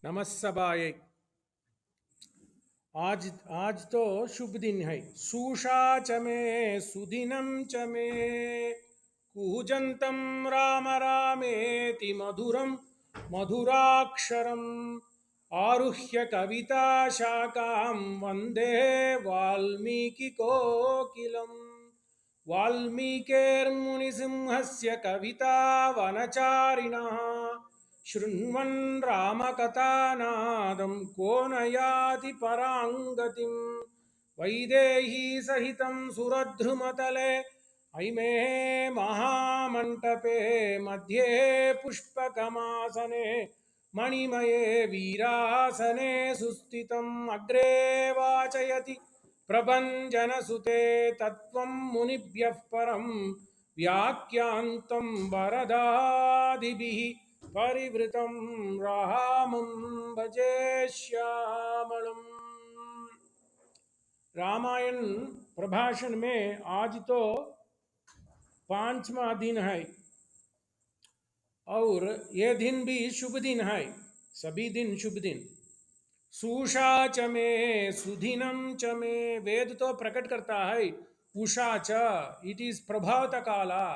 नमस्सबाय। आज आज तो शुभ दिन है। सूषा च मे सुदिनं च मे कूजन्तं राम रामेति मधुरं मधुराक्षरम् आरुह्य कविता शाखां वन्दे वाल्मीकिकोकिलम्। वाल्मीकिर्मुनिसिंहस्य कविता वनचारिणः शृण्वन् रामकथानादं को न याति पराङ्गतिम्। वैदेही सहितं सुरद्रुमतले ऐमे महामण्टपे मध्ये पुष्पकमासने मणिमये वीरासने सुस्थितम् अग्रे वाचयति प्रभञ्जनसुते तत्त्वं मुनिभ्यः परं व्याख्यान्तं वरदादिभिः परिवृतं रामं भजे श्यामलम्। रामायण प्रभाषण में आज तो 5वां दिन है और ये दिन भी शुभ दिन है। सभी दिन शुभ दिन। सूषा च मे सुदिनं च मे, वेद तो प्रकट करता है उषा च, इट इज प्रभात काला,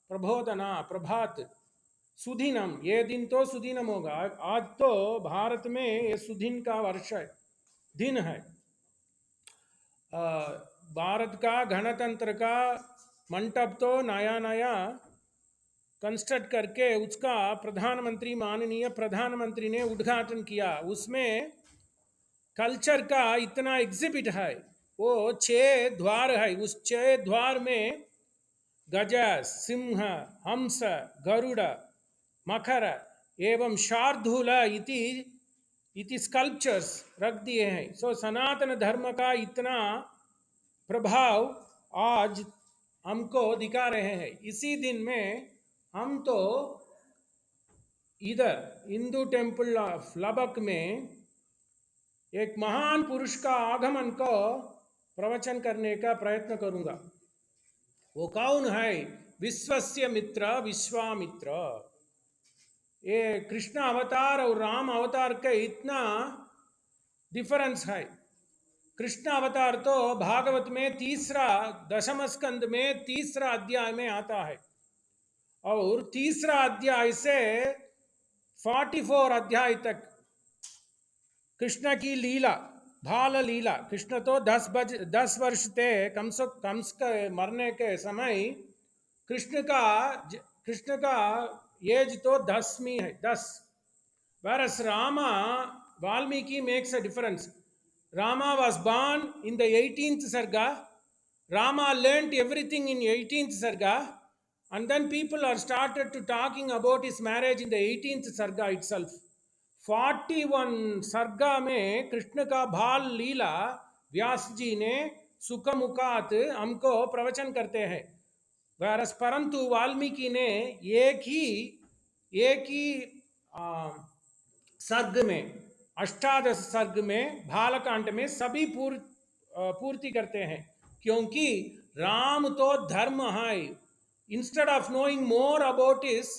प्रबोधना, प्रभात। सुदिनम, ये दिन तो सुदिनम होगा। आज तो भारत में ये सुदिन का वर्ष है, दिन है। भारत का गणतंत्र का मंडप तो नया नया कंस्ट्रक्ट करके उसका प्रधानमंत्री, माननीय प्रधानमंत्री ने उद्घाटन किया। उसमें कल्चर का इतना एग्जिबिट है। वो 6 द्वार है। उस 6 द्वार में गज, सिंह, हंस, गरुड़, मकर एवं शार्दूल इति स्कल्पचर्स रख दिए हैं। सो सनातन धर्म का इतना प्रभाव आज हमको दिखा रहे हैं। इसी दिन में हम तो इधर हिंदू टेम्पल ऑफ लबक में एक महान पुरुष का आगमन को प्रवचन करने का प्रयत्न करूंगा। वो कौन है? विश्वस्य मित्र विश्वामित्र। ये कृष्ण अवतार और राम अवतार के इतना डिफरेंस है। कृष्ण अवतार तो भागवत में 3रा दशम स्कंद में 3रा अध्याय में आता है और 3रा अध्याय से 44 अध्याय तक कृष्ण की लीला, बाल लीला। कृष्ण तो 10 वर्ष थे। कंस के मरने के समय कृष्ण का एज तो 10वीं है, 10। Whereas Rama, Valmiki makes a difference. Rama was born in the 18th Sarga. Rama learnt everything in 18th Sarga, and then people are started to talking about his marriage in the 18th Sarga itself. 41 सर्गा में कृष्ण का बाल लीला व्यास जी ने सुखमुखात हमको प्रवचन करते हैं। Virus परंतु वाल्मीकि ने एक ही सर्ग में, अष्टादश सर्ग में, बालकांड में सभी पूर्ति करते हैं। क्योंकि राम तो धर्म है। Instead of knowing more about his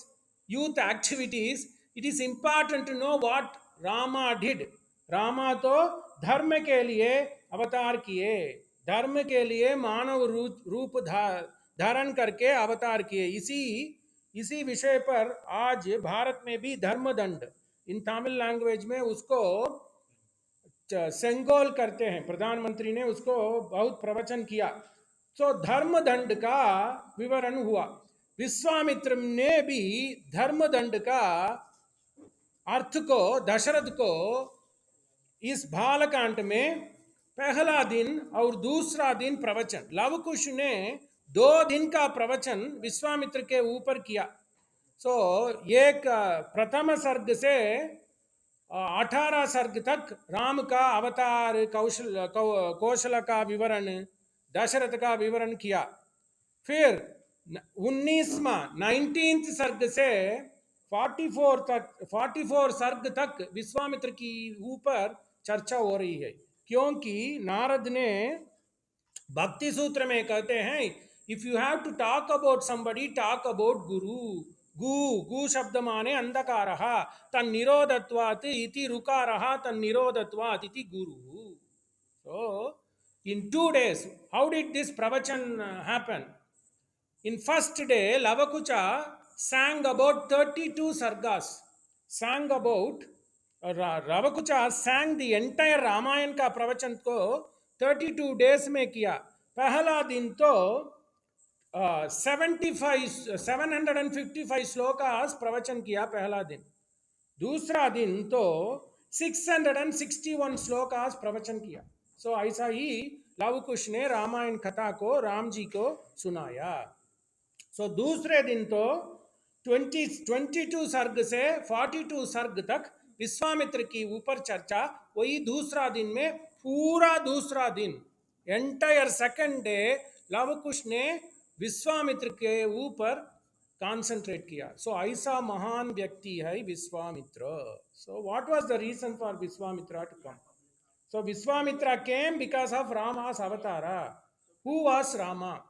youth activities, it is important to know what Rama did. Rama तो धर्म के लिए अवतार किए, धर्म के लिए मानव रूप धारण करके अवतार किए। इसी विषय पर आज भारत में भी धर्मदंड, इन तमिल लैंग्वेज में उसको सेंगोल करते हैं। प्रधानमंत्री ने उसको बहुत प्रवचन किया। तो धर्मदंड का विवरण हुआ। विश्वामित्र ने भी धर्मदंड का अर्थ को दशरथ को इस बालकांड में पहला दिन और दूसरा दिन प्रवचन, लवकुश ने 2 दिन का प्रवचन विश्वामित्र के ऊपर किया। सो एक प्रथम सर्ग से 18 सर्ग तक राम का अवतार, कौशल का विवरण, दशरथ का विवरण किया। फिर 19th सर्ग से 44 सर्ग तक विश्वामित्र की ऊपर चर्चा हो रही है। क्योंकि नारद ने भक्ति सूत्र में कहते हैं, if you have to talk about somebody, talk about guru. गू शब्द माने अंधकारः तन्निरोधत्वात् इति ऋकारः तन्निरोधत्वात् इति गुरुः. So in 2 days, how did this pravachan happen? In first day, Lavakucha sang about 32 sargas. Sang about Ravakucha sang the entire Ramayana का प्रवचन को 32 days में किया. पहला दिन तो 755 श्लोकास प्रवचन किया पहला दिन. दूसरा दिन तो 661 श्लोकास प्रवचन किया. सो ऐसा ही लवकुश ने रामायण कथा को राम जी को सुनाया. सो दूसरे दिन तो 22 सर्ग से 42 सर्ग तक विश्वामित्र की ऊपर चर्चा. वही दूसरा दिन में पूरा दूसरा दिन एंटायर सेकंड डे लवकुश ने विश्वामित्र के ऊपर कॉन्सेंट्रेट किया. सो ऐसा महान व्यक्ति है Vishwamitra. So what was the reason for Vishwamitra to come? So Viswamitra came because of Rama's avatara. Who was Rama?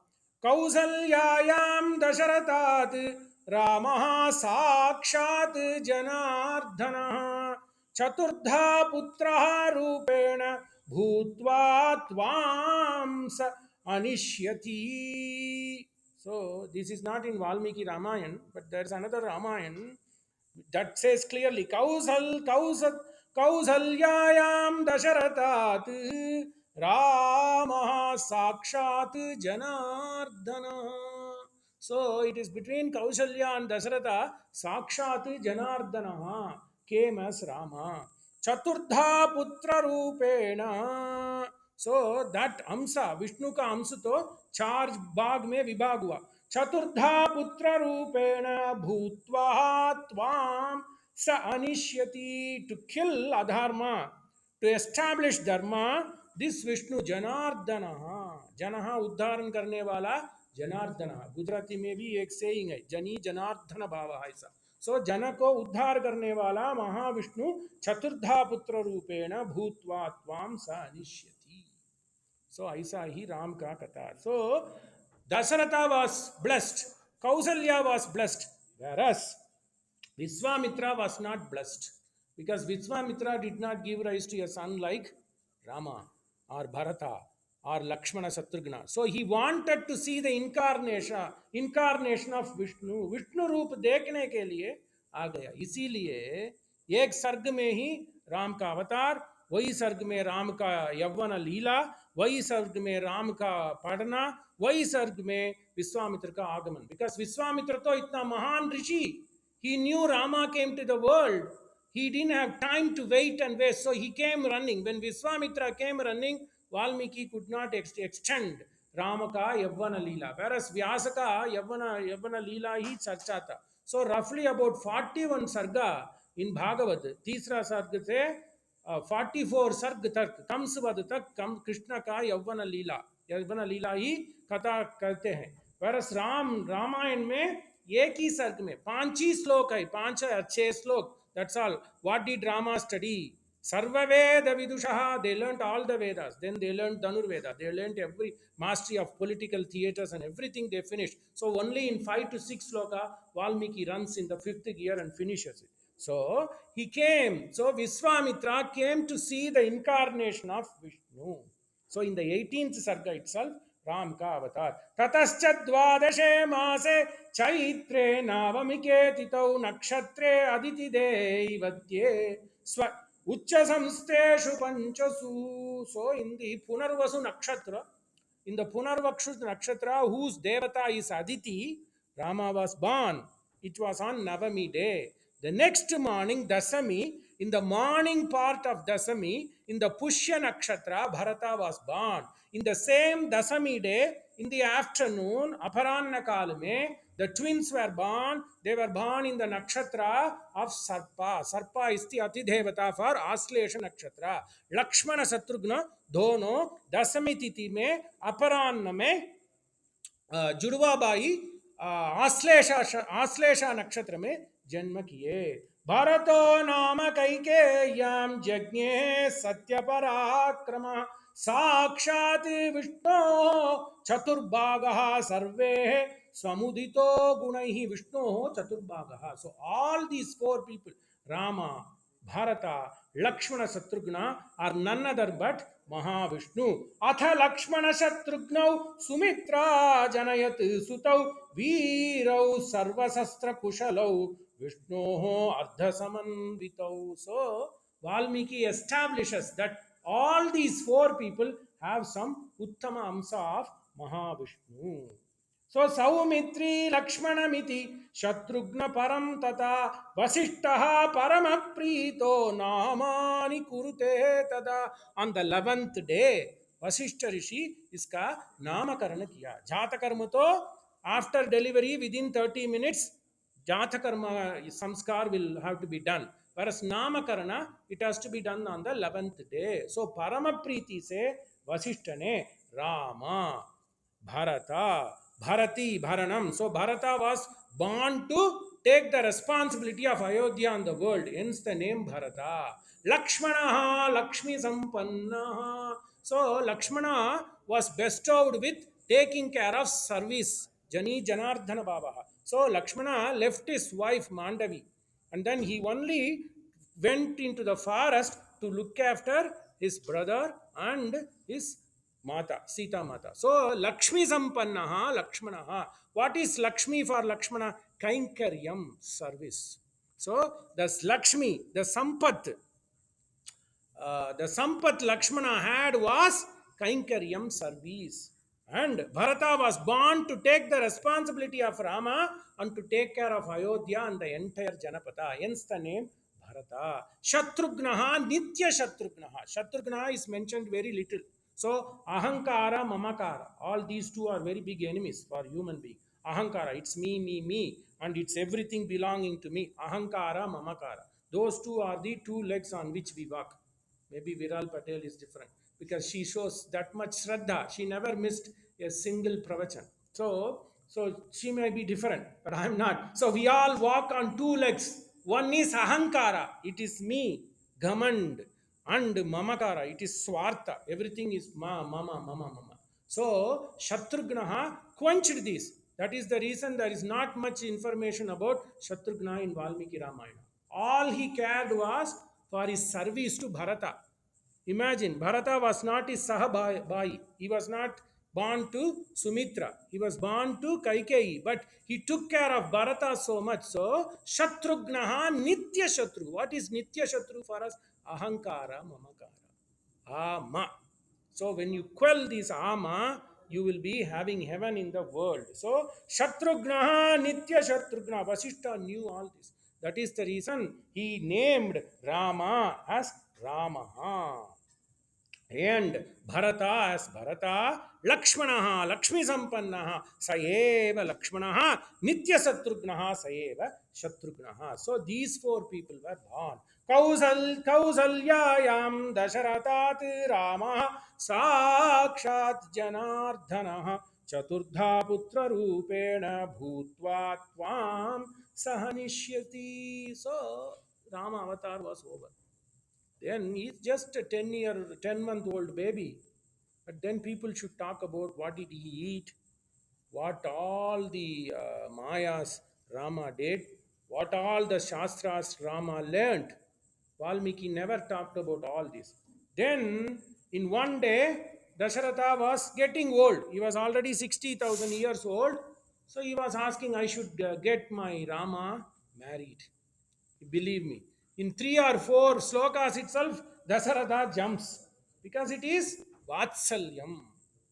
Kausalyayam Dasarathat Ramaha Sakshat Janardhana Chaturdha Putraha Rupena Bhutva Tvam Sa Anishyati. So this is not in Valmiki Ramayana, but there is another Ramayana that says clearly Kausalyayam Dasarathat Ramaha Sakshat Janardhana. So it is between Kausalya and Dasaratha. Sakshat Janardhana came as Rama. Chaturdha Putra Rupena. So that Amsa, Vishnu ka Amsa to चार भाग में विभाग हुआ. चतुर्धा पुत्र रूपेण भूत्वा त्वाम स अनिश्यति. To kill adharma, to establish dharma, this Vishnu Janardana. Janaha उद्धारण करने वाला जनार्दन. गुजराती में भी एक सेइंग है, जनी जनार्दन भाव ऐसा. सो जन को उद्धार करने वाला महाविष्णु चतुर्धा पुत्र रूपेण भूत्वा त्वाम स अनिश्यति. So ऐसा ही राम का कथा. So Dasaratha was blessed, Kausalya was blessed, whereas Viswamitra was not blessed, because Viswamitra did not give rise to a son like Rama or Bharata or Lakshmana Satrughna. So he wanted to see the incarnation of Vishnu. Vishnu रूप देखने के लिए आ गया. इसीलिए एक सर्ग में ही राम का अवतार, वही सर्ग में राम का यौवन लीला, वही सर्ग में राम का पढ़ना, वही सर्ग में विश्वामित्र का आगमन. बिकॉज विश्वामित्र तो इतना महान ऋषि, he knew Rama came to the world. He didn't have time to wait and wait, so he came running. When Viswamitra came running, Valmiki could not extend Rama का यौवन लीला, whereas व्यास का यौवन लीला ही चर्चा था. So roughly about 41 सर्गा in Bhagavat, तीसरा सर्ग से 44 सर्ग तक, कंसवध तक कृष्ण का यौवन लीला ही कथा करते हैं. whereas रामायण में एक ही सर्ग में 5 ही श्लोक है, 5 या 6 श्लोक. that's all. What did Rama study? Sarva Veda Vidushaha. They learnt all the Vedas. Then they learnt Dhanurveda. They learnt every mastery of political theatres and everything they finished. So only in 5 to 6 sloka, Valmiki runs in the 5th gear and finishes it. So he came. So Viswamitra came to see the incarnation of Vishnu. So in the 18th sarga itself, Ram ka avatar. Tatascha dvadashe maase chaitre navamike titau nakshatre aditi devatye swa uccha samsteshu panchasu. So in the Punarvasu nakshatra, in the Punarvakshu nakshatra, whose devata is Aditi, Rama was born. It was on Navami day. The next morning, Dasami, in the morning part of Dasami, in the Pushya nakshatra, Bharata was born. In the same Dasami day, in the afternoon, Aparanna Kalame, the twins were born. They were born in the nakshatra of Sarpa. Sarpa is the Atidevata for Aslesha nakshatra. Lakshmana Satrughna दोनों दसमी तिथि में अपराह्न में जुड़वाबाई आश्लेषा नक्षत्र में जन्म किए. भरतो नाम कैकेय्यां जज्ञे सत्यपराक्रम साक्षात् विष्णोः चतुर्भागः सर्वे स्वमुदितो गुणैः विष्णोः चतुर्भागः. So all these four people, Rama, Bharata, Lakshmana, Shatrugna, are none other but Mahavishnu. Atha Lakshmana Shatrugnau Sumitra Janayat Sutau Veerau Sarvasastra Kushalau Vishnoho Ardha Samanvitau. So Valmiki establishes that all these four people have some Uttama Amsa of Mahavishnu. So Saumitri Lakshmanamiti Shatrugna Param Tata Vasishtaha Paramaprito Namani Kurute Tada. On the 11th day, Vasishta Rishi iska Namakarana kiya. Jata karma to after delivery within 30 minutes Jata karma samskar will have to be done. Whereas Namakarana, it has to be done on the 11th day. So Paramapriti se Vasishtane Rama Bharata, Bharati, Bharanam. So Bharata was born to take the responsibility of Ayodhya on the world. Hence the name Bharata. Lakshmanaha, Lakshmi Sampannaha. So Lakshmana was bestowed with taking care of service. Jani Janardhana Baba. So Lakshmana left his wife Mandavi, and then he only went into the forest to look after his brother and his Mata, Sita Mata. So Lakshmi Sampannaha, Lakshmanaha. What is Lakshmi for Lakshmana? Kainkaryam, service. So this Lakshmi, the Sampat Lakshmana had was Kainkaryam, service. And Bharata was born to take the responsibility of Rama and to take care of Ayodhya and the entire Janapata. Hence the name Bharata. Shatrugnaha, Nitya Shatrugnaha. Shatrugnaha is mentioned very little. So Ahankara, Mamakara, all these two are very big enemies for human being. Ahankara, it's me, me, me, and it's everything belonging to me. Ahankara, Mamakara. Those two are the two legs on which we walk. Maybe Viral Patel is different because she shows that much Shraddha. She never missed a single pravachan. So she may be different, but I am not. So we all walk on two legs. One is Ahankara, it is me, Ghamand, and Mamakara, it is Swartha. Everything is mama, mama, mama. So Shatrugnaha quenched this. That is the reason there is not much information about Shatrugna in Valmiki Ramayana. All he cared was for his service to Bharata. Imagine, Bharata was not his Sahabai. He was not born to Sumitra. He was born to Kaikeyi. But he took care of Bharata so much. So, Shatrugnaha Nitya Shatru. What is Nitya Shatru for us? Ahankara Mamakara. Ama. So, when you quell this Ama, you will be having heaven in the world. So, Shatrugnaha Nitya Shatrugna. Vasishta knew all this. That is the reason he named Rama as Ramaha. And Bharata as Bharata, Lakshmanaha, Lakshmi Sampannaha, Saeva Lakshmanaha, Nitya Satrugnaha, Saeva Shatrugnaha. So these four people were born. Kausalyayam Dasaratat Rama Sakshat Janardhanaha Chaturdha Putra Rupena Bhutva Tvam Sahanishyati. So Rama avatar was over. Then he's just a 10-month-old baby. But then people should talk about what did he eat, what all the Mayas Rama did, what all the Shastras Rama learned. Valmiki never talked about all this. Then, in one day, Dasaratha was getting old. He was already 60,000 years old. So he was asking, I should get my Rama married. Believe me, in 3 or 4 slokas itself, Dasaratha jumps because it is Vatsalyam.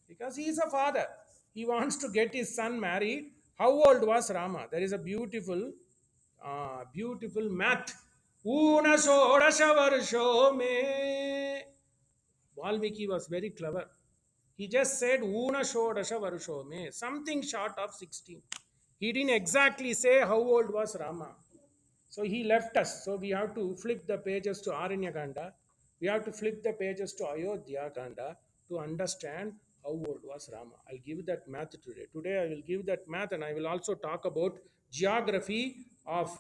Because he is a father. He wants to get his son married. How old was Rama? There is a beautiful math. Una sodasha varsho me. Valmiki was very clever. He just said Una shodasha varsho me, something short of 16. He didn't exactly say how old was Rama. So he left us. So we have to flip the pages to Aranyakanda. We have to flip the pages to Ayodhya Kanda to understand how old was Rama. I'll give that math today. Today I will give that math, and I will also talk about geography of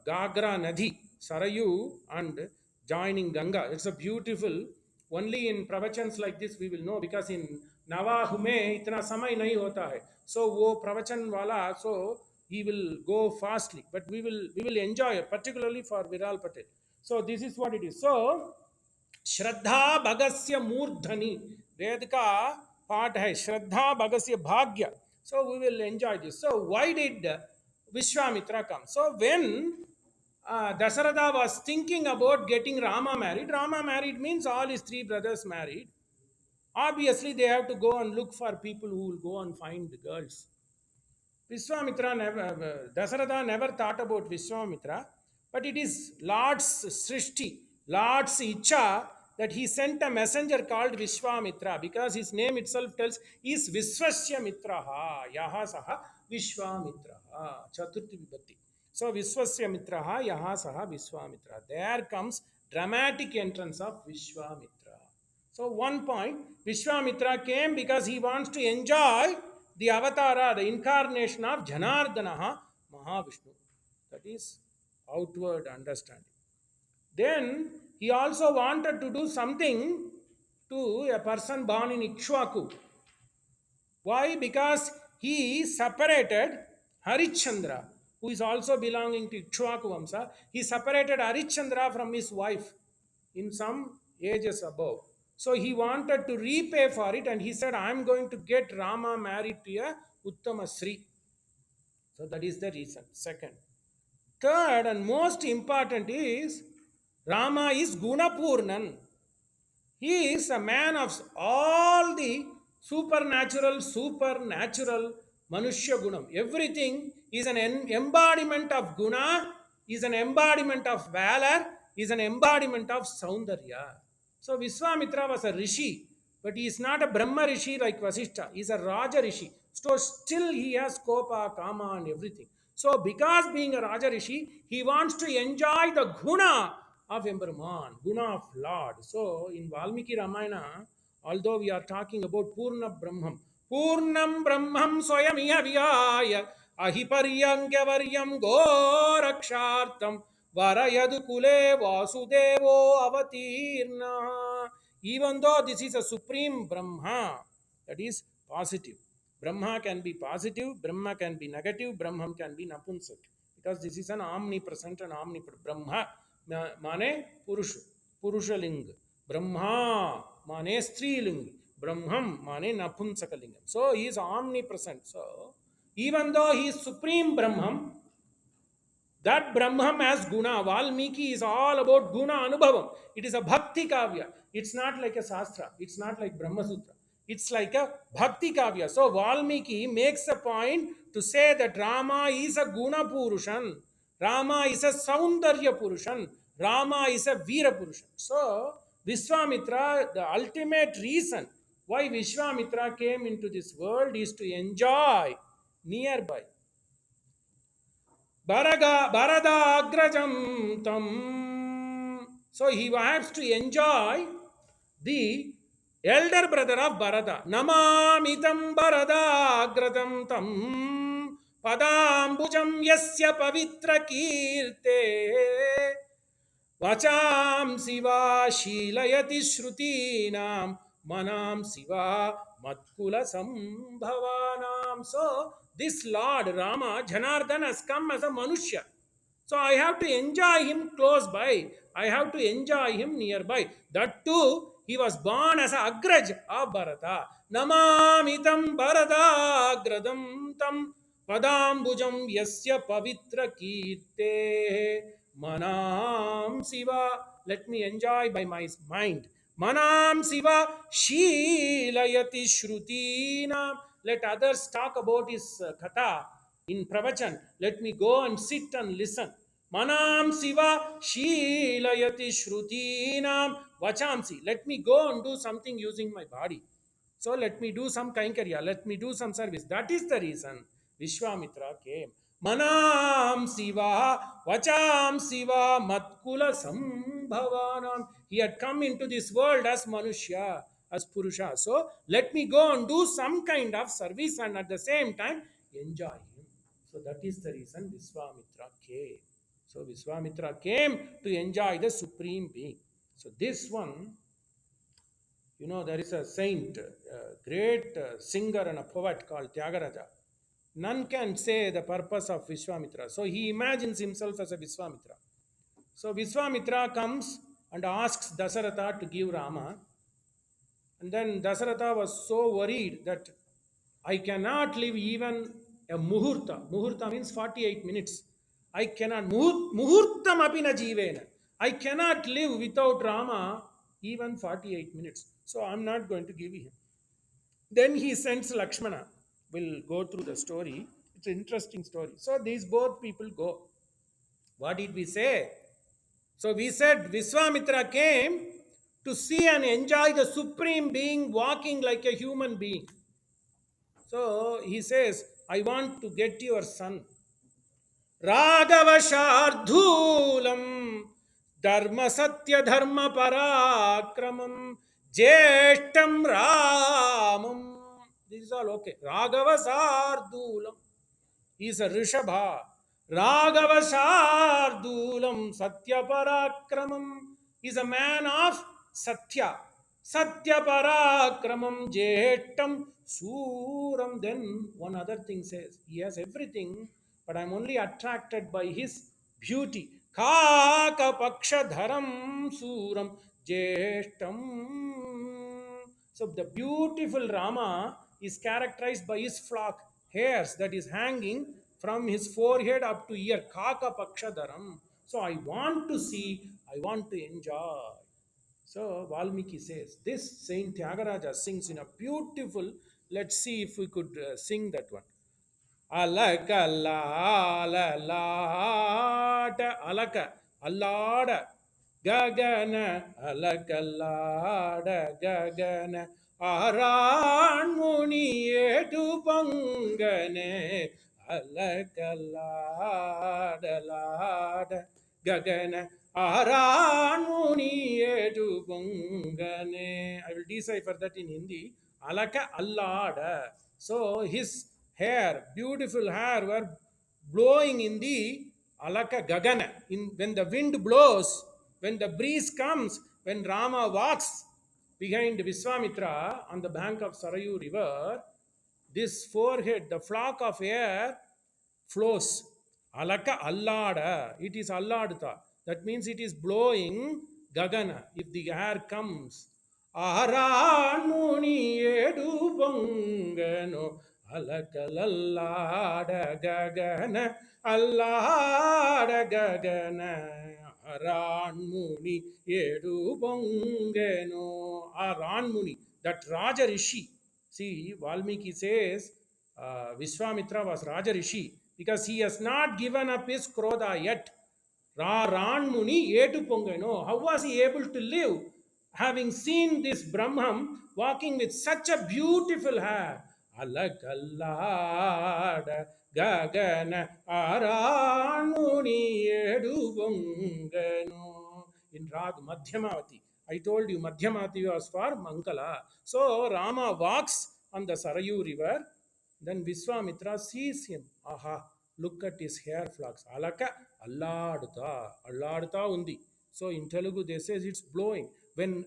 Gagra Nadi, Sarayu, and joining Ganga. It's a beautiful Only in pravachans like this we will know, because in Navahu में इतना समय नहीं होता है. So वो pravachan वाला, so he will go fastly, but we will enjoy it, particularly for Viral Patel. So this is what it is. So श्रद्धा भगस्य मूर्धनि, वेद का पाठ है, श्रद्धा भगस्य भाग्य. So we will enjoy this. So why did Vishwamitra come? So when Dasaratha was thinking about getting Rama married, Rama married means all his three brothers married. Obviously they have to go and look for people who will go and find the girls. Viswamitra never, Dasaratha never thought about Viswamitra, but it is Lord's Srishti, Lord's Icha, that he sent a messenger called Viswamitra, because his name itself tells he is Viswasya Mitraha, Yaha Saha Viswamitraha, Chaturthi Vibhakti. So Viswasya Mitraha, Yaha Saha Viswamitra. There comes dramatic entrance of Viswamitra. So one point, Vishwamitra came because he wants to enjoy the avatara, the incarnation of Janardanaha Mahavishnu. That is outward understanding. Then he also wanted to do something to a person born in Ikshwaku. Why? Because he separated Harichandra, who is also belonging to Ikshwaku Vamsa. He separated Harichandra from his wife in some ages above. So he wanted to repay for it, and he said, I am going to get Rama married to a Uttama Sri. So that is the reason. Second. Third and most important is Rama is Gunapurnan. He is a man of all the supernatural Manushya Gunam. Everything is an embodiment of Guna, is an embodiment of valor, is an embodiment of Saundarya. So Viswamitra was a rishi, but he is not a Brahma rishi like Vasishtha. He is a Raja rishi. So still he has Kopa, Kama and everything. So because being a Raja rishi, he wants to enjoy the Guna of Emperman, Guna of Lord. So in Valmiki Ramayana, although we are talking about Purna Brahmam, Purnam Brahmam Swayamiya Vihaya Ahiparyankyavaryam Gorakshartam Varayadu Kule Vasudevo Avatirna. Even though this is a supreme Brahma, that is positive. Brahma can be positive, Brahma can be negative, Brahman can be Napunsak. Because this is an omnipresent and omnipresent. Brahma माने पुरुष पुरुषलिंग ब्रह्मा माने स्त्रीलिंग brahmam माने नपुंसकलिंगम. So he is omnipresent. So even though he is supreme brahman, that brahman has guna. Valmiki is all about guna anubhavam. It is a bhakti kavya. It's not like a sastra, it's not like Brahma Sutra, it's like a bhakti kavya. So Valmiki makes a point to say that Rama is a guna purushan, Rama is a Saundarya Purushan, Rama is a Veera Purushan. So, Viswamitra, the ultimate reason why Vishwamitra came into this world is to enjoy nearby. Barada Agrajam Tam. So, he wants to enjoy the elder brother of Bharata. Namamitam Bharada Agradam Tam Padambujam Yasya Pavitra Kirte Vacham Siva Shilayati Shrutinam Manam Siva Matkula Sambhavanam. So this Lord Rama Janardhan has come as a Manushya. So I have to enjoy him close by. I have to enjoy him nearby. That too, he was born as a Agraj of Bharata. Namamitam Bharata Agradam tam Padambujam Yasya Pavitra Kirte Manam Siva. Let me enjoy by my mind. Manam Siva Shilayati Shrutina. Let others talk about his katha in pravachan. Let me go and sit and listen. Manam Siva Shilayati Shrutinam Vachamsi. Let me go and do something using my body. So let me do some kainkarya. Let me do some service. That is the reason Vishwamitra came. Manam Siva Vacham Siva Matkula Sambhavanam. He had come into this world as Manushya, as Purusha. So let me go and do some kind of service and at the same time enjoy him. So that is the reason Viswamitra came. So Viswamitra came to enjoy the Supreme Being. So this one You know, there is a saint, a great singer and a poet called Tyagaraja. None can say the purpose of Viswamitra. So he imagines himself as a Viswamitra. So Viswamitra comes and asks Dasaratha to give Rama. And then Dasaratha was so worried that I cannot live even a muhurta. Muhurta means 48 minutes. I cannot, muhurtam apina jivena. I cannot live without Rama even 48 minutes. So I'm not going to give him. Then he sends Lakshmana. We'll go through the story. It's an interesting story. So these both people go. What did we say? So we said Viswamitra came to see and enjoy the supreme being walking like a human being. So he says, I want to get your son. Raghava Shardhulam Dharma Satya Dharma Parakramam Jeshtam Ramam. This is all okay. Raghava Shardhulam. He is a Rishabha. Raghava Shardulam Satya Parakramam is a man of Satya. Satya Parakramam Jetam Suram. Then one other thing says, he has everything, but I'm only attracted by his beauty. Kaka Paksha Dharam Suram Jeshtam. So the beautiful Rama is characterized by his flock hairs that is hanging from his forehead up to ear. Kaka Pakshadaram. So I want to see, I want to enjoy. So Valmiki says, this Saint Tyagaraja sings in a beautiful, let's see if we could sing that one. Alaka la la la da alaka allada gagana alaka la da gagana aran muni edu pangane alaka la da gagana aran muni edu pangane. I will decipher that in Hindi. Alaka allada. So his hair, beautiful hair, were blowing in the alaka gagana. When the wind blows, when the breeze comes, when Rama walks behind Viswamitra on the bank of Sarayu river, this forehead, the flock of hair flows. Alaka allada. It is alladta. That means it is blowing gagana. If the air comes, Aharanmuni edu bongano alakalallada gagana allada gagana Aharanmuni edu bongano Aharanmuni, that Raja Rishi. See, Valmiki says Viswamitra was Raja Rishi because he has not given up his Krodha yet. Ranmuni Etu Pongano. How was he able to live? Having seen this Brahman walking with such a beautiful hair. Alakallada Gagana Aranmuni Edu Pongano. In Rag Madhyamavati. I told you Madhyamavati was for Mangala. So Rama walks on the Sarayu river. Then Viswamitra sees him. Aha, look at his hair flocks. Alaka Alladta. Alladta undi. So in Telugu they says it's blowing. When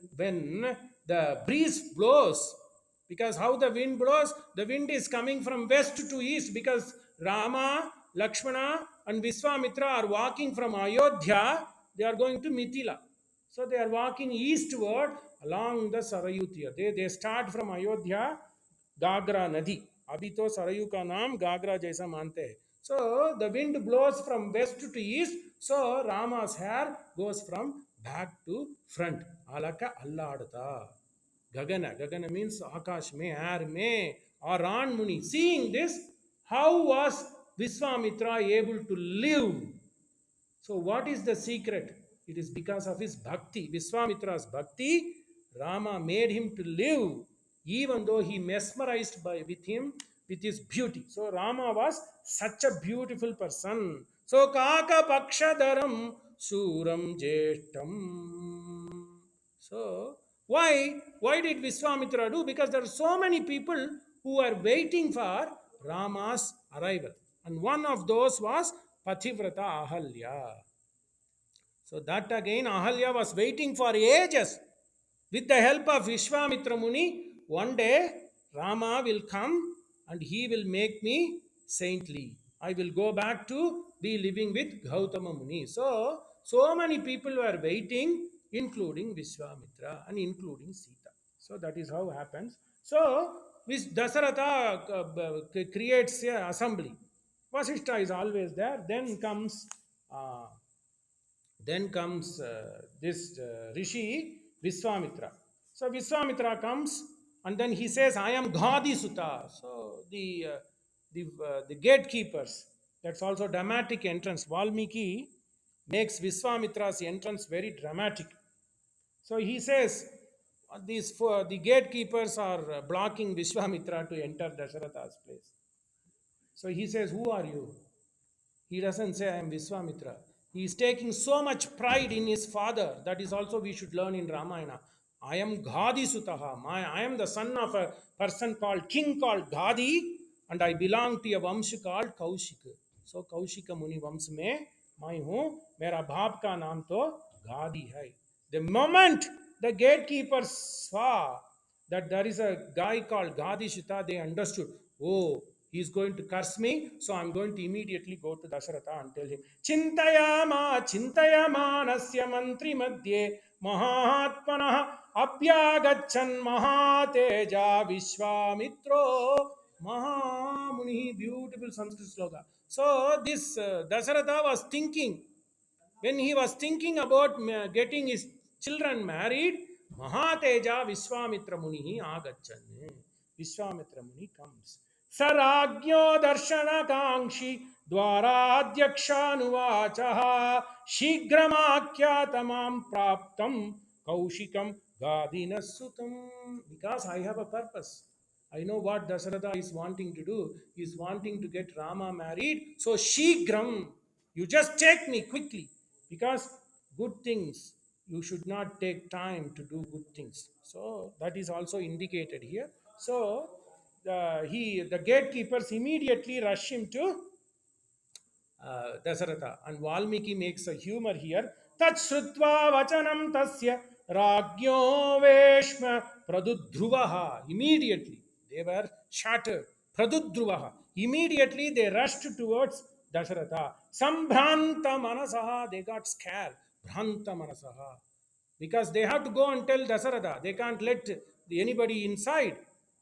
the breeze blows, because how the wind blows, the wind is coming from west to east because Rama, Lakshmana and Viswamitra are walking from Ayodhya. They are going to Mithila. So they are walking eastward along the Sarayu. They start from Ayodhya, Gagra Nadi. अभी तो सरयू का नाम गागरा जैसा मानते हैं. So the wind blows from west to east. So Rama's hair goes from back to front. Alaka alladata. Gagana. Gagana means Akash mein, air mein. Aran Muni. Seeing this, how was Viswamitra able to live? So what is the secret? It is because of his bhakti. Viswamitra's bhakti, Rama made him to live, even though he mesmerized with him with his beauty. So Rama was such a beautiful person. So Kaka Pakshadaram Suram Jeshtam. So why did Viswamitra do? Because there are so many people who are waiting for Rama's arrival. And one of those was Pathivrata Ahalya. So that again, Ahalya was waiting for ages. With the help of Vishwamitra Muni, one day Rama will come and he will make me saintly. I will go back to be living with Gautama Muni. So many people were waiting, including Vishwamitra and including Sita. So that is how happens. So this Dasaratha creates a assembly. Vasishta is always there. Uh, then comes this Rishi Viswamitra. So Viswamitra comes and then he says, I am Ghadi Sutta. So the gatekeepers, that's also dramatic entrance. Valmiki makes Viswamitra's entrance very dramatic. So he says, the gatekeepers are blocking Vishwamitra to enter Dasaratha's place. So he says, who are you? He doesn't say, I am Viswamitra. He is taking so much pride in his father. That is also we should learn in Ramayana. I am Ghadi Sutaha. I am the son of a person called king called Ghadi, and I belong to a vamsh called Kaushika. So Kaushika Muni वंश में मैं हूँ. मेरा बाप का नाम तो Ghadi है. The moment the gatekeepers saw that there is a guy called Ghadi Shita, they understood, oh, he is going to curse me, so I'm going to immediately go to Dasaratha and tell him, Chintayamanasya mantri madhye mahatmanah abhyagachan mahateja Vishwamitro Mahamuni. Beautiful Sanskrit sloka. So this Dasaratha was thinking, when he was thinking about getting his children married, Mahateja Viswamitra Muni agachan. Viswamitra Muni comes. Saragyo darshana kangshi dwaradyakshanuvachaha shigramakhyatamam praptam kaushikam gadinasutam. Because I have a purpose. I know what Dasaratha is wanting to do. He is wanting to get Rama married. So Shigram, you just take me quickly. Because good things, you should not take time to do good things. So that is also indicated here. So the gatekeepers immediately rush him to Dasaratha. And Valmiki makes a humor here. Tat shrutva vachanam tasya ragyo veshma pradudhruvaha. Immediately they were shattered. Pradudhruvaha. Immediately they rushed towards Dasaratha. Sambhranta manasaha. They got scared. Bhranta manasaha. Because they have to go and tell Dasaratha. They can't let anybody inside.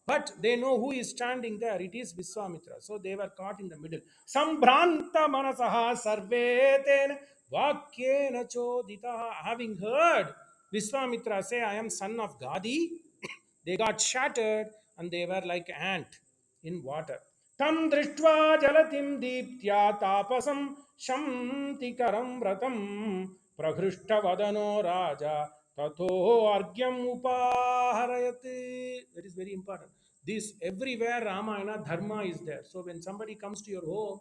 But they know who is standing there. It is Viswamitra. So they were caught in the middle. Sambhranta manasaha sarveten vakyena choditaha. Having heard Viswamitra say, I am son of Gadi, they got shattered and they were like ant in water. Tam drishtva jalatim deeptya tapasam shamtikaram vratam prahrishta vadano raja tato argyam upaharayati. That is very important. This everywhere Ramayana dharma is there. So when somebody comes to your home,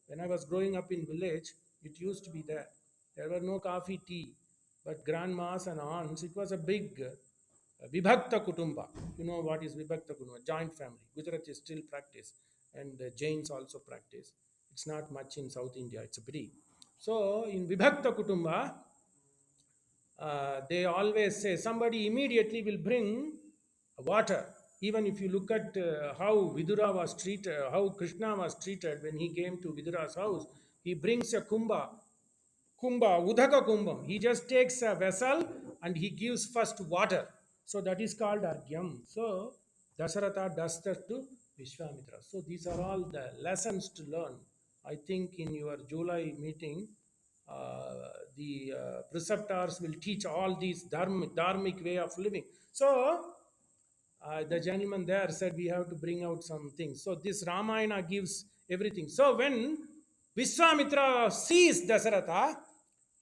when I was growing up in village, it used to be there. There were no coffee, tea, but grandmas and aunts. It was a big Vibhakta Kutumba. You know what is Vibhakta Kutumba? Joint family. Gujarat is still practice, and Jains also practice. It's not much in South India. It's a pity. So in Vibhakta Kutumba, they always say somebody immediately will bring water. Even if you look at how Vidura was treated, how Krishna was treated when he came to Vidura's house, he brings a kumbha, udhaka kumbham. He just takes a vessel and he gives first water. So that is called argyam. So Dasaratha does that to Vishwamitra. So these are all the lessons to learn. I think in your July meeting, the preceptors will teach all these dharmic way of living. So the gentleman there said we have to bring out some things. So this Ramayana gives everything. So when Viswamitra sees Dasaratha,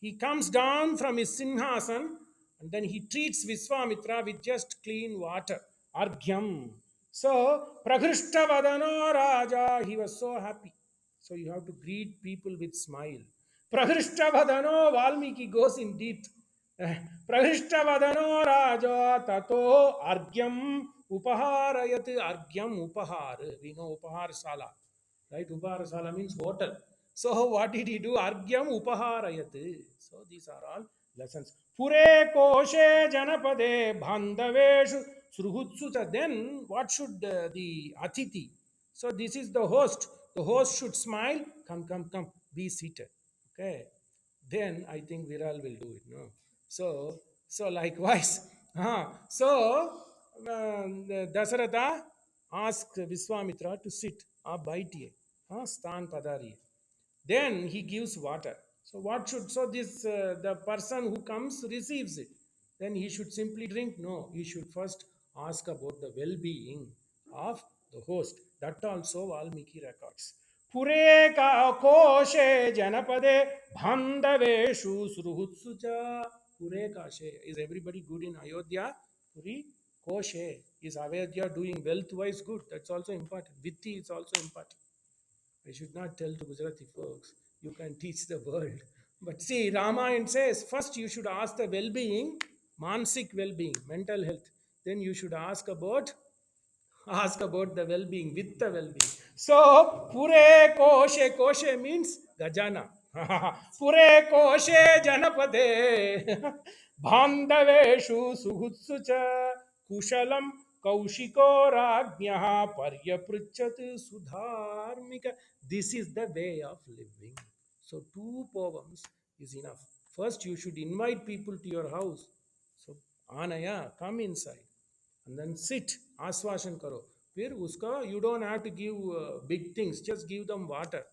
he comes down from his Sinhasan and then he treats Viswamitra with just clean water. Argyam. So Prakrishta Vadano Raja, he was so happy. So you have to greet people with smile. Prakrishta Vadano, Valmiki goes in depth. Prahishtavadano Raja Tato Argyam Upaharayat. Argyam Upahar. We know Upahar Sala. Right? Upahar Sala means hotel. So what did he do? Argyam Upaharayat. So these are all lessons. Pure koshe janapade bandhaveshu sruhutsuta. Then what should the atiti? So this is the host. The host should smile. Come, come, come. Be seated. Okay. Then I think Viral will do it. No. So likewise. Dasaratha asked Viswamitra to sit. Aap baithiye. Stan padariye. Then he gives water. So what should, so this the person who comes receives it, then he should simply drink? No, he should first ask about the well-being of the host. That also Valmiki records. Pure ka koshe janapade bhandaveshu sruhutsucha. Pure kashe, is everybody good in Ayodhya? Puri koshe, is Ayodhya doing wealth-wise good? That's also important. Vitti is also important. I should not tell to Gujarati folks, you can teach the world. But see, Ramayana says first you should ask the well being, mansik well being, mental health. Then you should ask about the well being, with the well being. So, Pure Koshe, Koshe means Gajana. Pure Koshe Janapade Bandhaveshu Suhutsucha Kushalam Kaushiko Rajnyaha Paryapruchat Sudharmika. This is the way of living. So, two poems is enough. First, you should invite people to your house. So, Anaya, come inside and then sit, आश्वासन करो. फिर उसका you don't have to give big things, just give them water.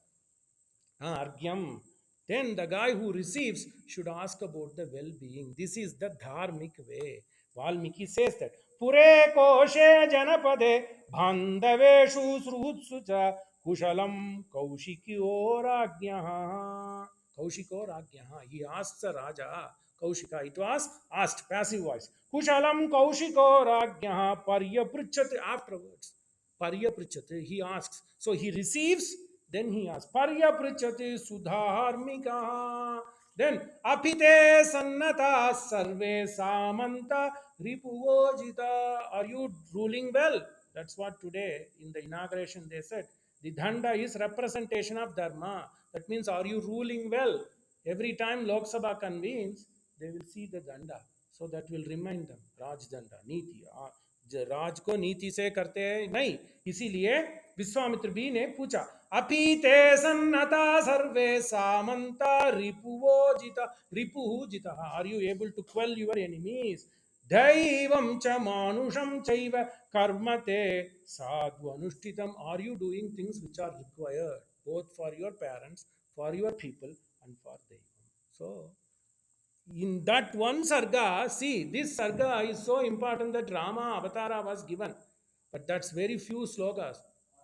Argyam. Then the guy who receives should ask about the well-being. This is the dharmic way. Valmiki says that. Pure koshe janapade bandhaveshu srutsu cha kushalam kaushikyo rajnyaha. Kaushiko rajnyaha. He asks the Raja. Kaushika. It was asked, passive voice. Kushalam kaushiko rajnyaha paryapruchate afterwards. Paryapruchate. He asks. So he receives, then he asks, Parya Prichati Sudharmika. Then Apite Sannata Sarve Samanta Ripuvojita. Are you ruling well? That's what today in the inauguration they said. The Dhanda is representation of Dharma. That means, are you ruling well? Every time Lok Sabha convenes, they will see the Danda. So that will remind them, Raj Danda, Niti. राज को नीति से करते हैं नहीं, इसीलिए विश्वामित्र भी ने पूछा, अपीते सन्नता सर्वे सामंता रिपुवो जिता रिपुः जितः. Are you able to quell your enemies? दैवं च मानुषं चैव कर्मते साधु अनुष्ठितम. Are you doing things which are required both for your parents, for your people, and for them? So in that one sarga, see, this sarga is so important that Rama Avatara was given. But that's very few slokas.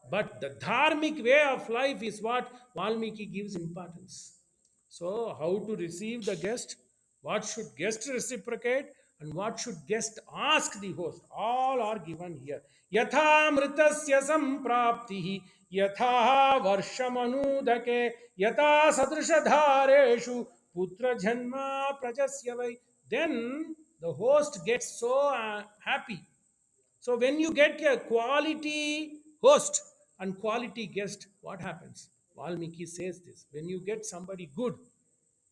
But the dharmic way of life is what Valmiki gives importance. So, how to receive the guest, what should guest reciprocate, and what should guest ask the host, all are given here. Yatha mritasya sampraptihi, yatha varshamanudake, yatha sadrishadhareshu, putra janma prajasyavai. Then the host gets so happy. So when you get a quality host and quality guest, what happens? Valmiki says this. When you get somebody good,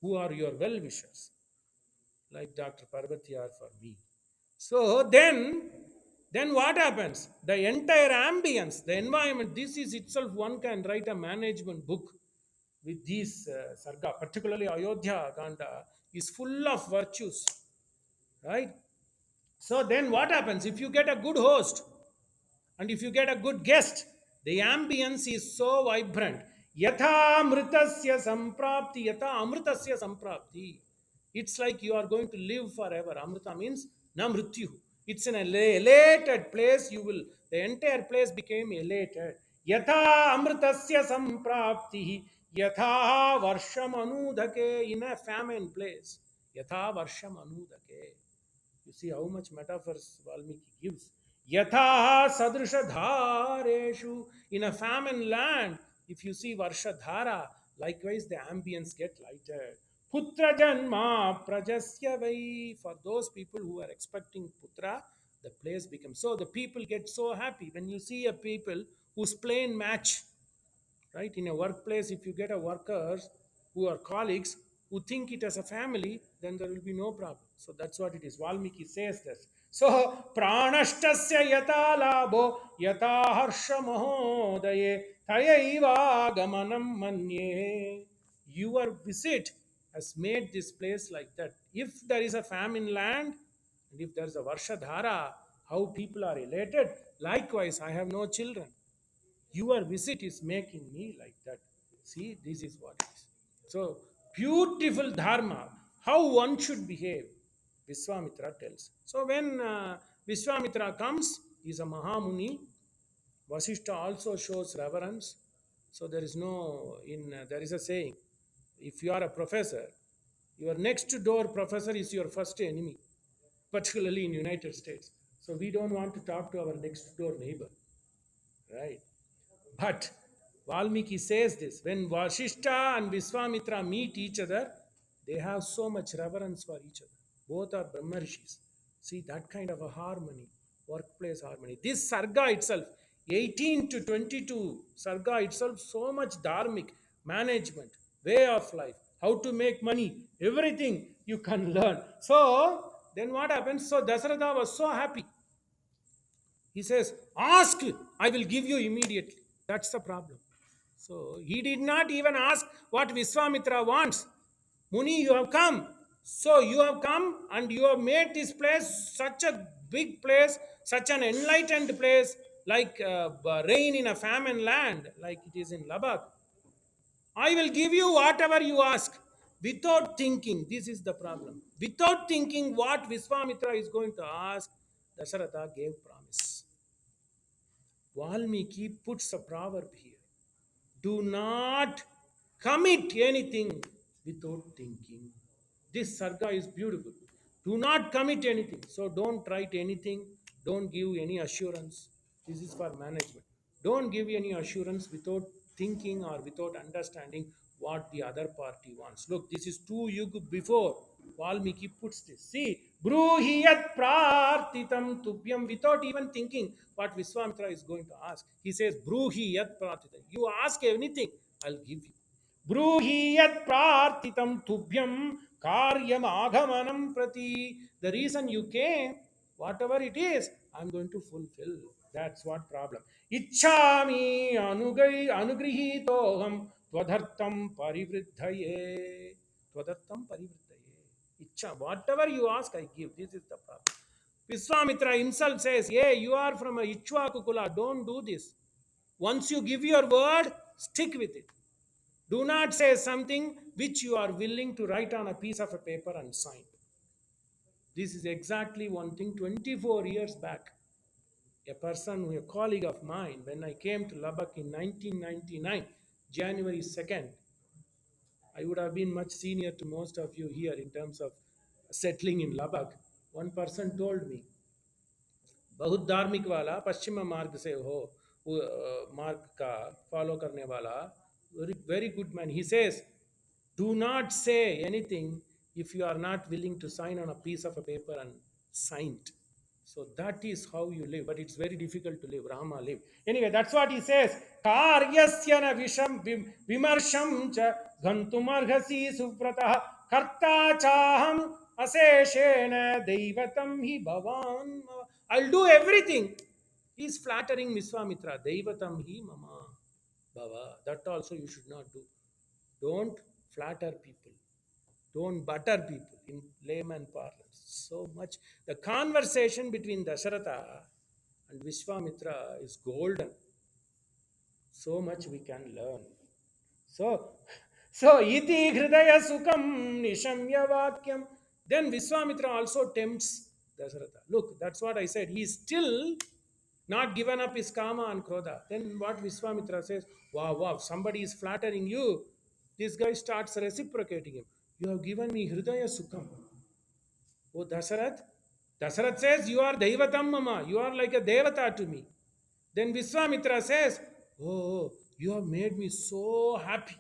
who are your well-wishers, like Dr. Parvati are for me. So then what happens? The entire ambience, the environment, this is itself, one can write a management book with these sarga, particularly Ayodhya Kanda, is full of virtues, right? So then what happens? If you get a good host, and if you get a good guest, the ambience is so vibrant. Yatha amritasya samprapti, yatha amritasya samprapti. It's like you are going to live forever. Amrita means na mrityu. It's an elated place. You will, the entire place became elated. Yatha amritasya samprapti, yatha varsham anudhake, in a famine place. Yatha varsham anudhake. You see how much metaphors Valmiki gives. Yatha sadrisha dhareshu. In a famine land, if you see Varsha Dhara, likewise the ambience get lighter. Putra janma prajasya vai. For those people who are expecting putra, the place becomes. So the people get so happy. When you see a people whose plain match, right? In a workplace, if you get a workers who are colleagues who think it as a family, then there will be no problem. So that's what it is. Valmiki says that. So pranashtasya yata labho yata harsha mahodaye thayaiva gamanam manye. Your visit has made this place like that. If there is a famine land, and if there is a Varshadhara, how people are elated. Likewise, I have no children. Your visit is making me like that. See, this is what it is. So, beautiful dharma, how one should behave, Viswamitra tells. So, when Viswamitra comes, he is a Mahamuni. Vasishta also shows reverence. So, there is no, there is a saying, if you are a professor, your next door professor is your first enemy, particularly in United States. So, we don't want to talk to our next door neighbor, right? But Valmiki says this, when Vashishta and Viswamitra meet each other, they have so much reverence for each other. Both are Brahmarishis. See that kind of a harmony, workplace harmony. This Sarga itself, 18 to 22, Sarga itself, so much dharmic management, way of life, how to make money, everything you can learn. So, then what happens? So, Dasaratha was so happy. He says, ask, I will give you immediately. That's the problem. So he did not even ask what Viswamitra wants. Muni, you have come. So you have come and you have made this place such a big place, such an enlightened place, like rain in a famine land, like it is in Lubbock. I will give you whatever you ask without thinking. This is the problem. Without thinking what Viswamitra is going to ask, Dasaratha gave promise. Valmiki puts a proverb here. Do not commit anything without thinking. This sarga is beautiful. Do not commit anything. So don't write anything. Don't give any assurance. This is for management. Don't give any assurance without thinking or without understanding what the other party wants. Look, this is 2 yug before Valmiki puts this. See, Bruhiyat prartitam tubhyam, without even thinking what Viswamitra is going to ask. He says, Bruhiyat prartitam. You ask anything, I'll give you. Bruhiyat prartitam tubhyam karyam aghamanam prati. The reason you came, whatever it is, I'm going to fulfill. That's what problem. Ichhami anugrihitoham tvadartam parivriddhaye. Tvadartam parivriddhaye. Ichha, whatever you ask, I give. This is the problem. Viswamitra himself says, hey, you are from a Ichhvaku Kula. Don't do this. Once you give your word, stick with it. Do not say something which you are willing to write on a piece of a paper and sign. This is exactly one thing 24 years back. A person, a colleague of mine, when I came to Lubbock in 1999, January 2nd, I would have been much senior to most of you here in terms of settling in Lubbock. One person told me, बहुत धार्मिक वाला पश्चिम मार्ग से हो मार्ग का follow करने वाला very good man. He says, do not say anything if you are not willing to sign on a piece of a paper and sign it. So that is how you live, but it's very difficult to live. Rama lived. Anyway, that's what he says. Karyasya na visham vimarsham cha ghantumarghasi supratah karta chaham aseshena deivatam hi bhavan. I'll do everything. He's flattering Viswamitra. Deivatam hi mama bhava. That also you should not do. Don't flatter people. Don't butter people in layman parlance. So much. The conversation between Dasaratha and Viswamitra is golden. So much we can learn. So iti hridaya sukam nishamya vakyam. Then Viswamitra also tempts Dasaratha. Look, that's what I said. He is still not given up his kama and krodha. Then what Viswamitra says, wow, somebody is flattering you. This guy starts reciprocating him. You have given me hridaya sukham. Oh Dasarath. Dasarath says, you are Daivatam mama. You are like a Devata to me. Then Viswamitra says, oh, you have made me so happy.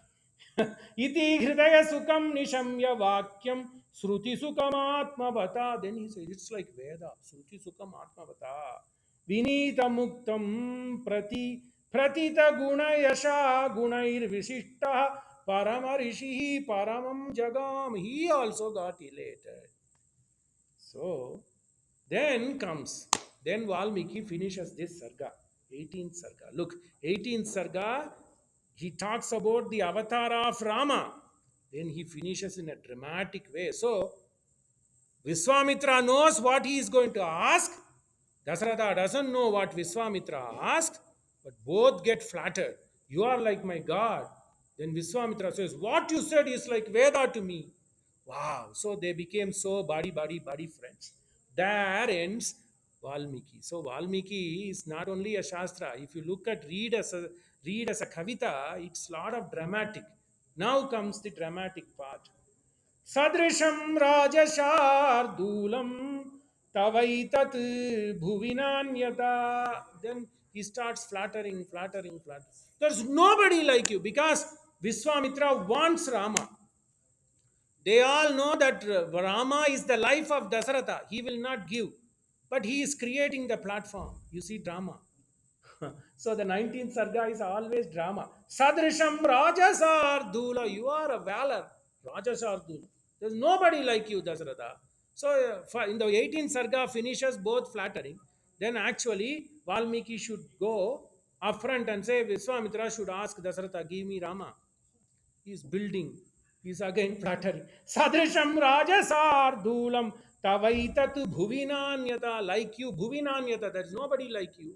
Iti hridaya sukham nishamya vakyam sruti sukam atmavata. Then he says, it's like Veda. Sruti sukam atmavata. Vinita muktam prati pratita guna yasha gunair visishta Paramarishihi Paramam Jagam. He also got elated. So then comes, then Valmiki finishes this sarga, 18th sarga. Look, 18th sarga, he talks about the avatar of Rama. Then he finishes in a dramatic way. So Viswamitra knows what he is going to ask. Dasaratha doesn't know what Viswamitra asked, but both get flattered. You are like my God. Then Viswamitra says, what you said is like Veda to me. Wow. So they became so buddy friends. There ends Valmiki. So Valmiki is not only a Shastra. If you look at read as a Kavita, it's a lot of dramatic. Now comes the dramatic part. Sadrisham Rajaşardulam Tavaitat Bhuvinanyata. Then he starts flattering. There's nobody like you because Viswamitra wants Rama. They all know that Rama is the life of Dasaratha. He will not give. But he is creating the platform. You see drama. So the 19th Sarga is always drama. Sadrisham Rajasardula. You are a valor. Rajasardula. There's nobody like you, Dasaratha. So in the 18th Sarga finishes both flattering. Then actually Valmiki should go upfront and say Viswamitra should ask Dasaratha, give me Rama. He is building. He is again flattering. Sadrisham Rajasardulam Tavaitatu Bhuvinanyata. Like you, Bhuvinanyata. There is nobody like you.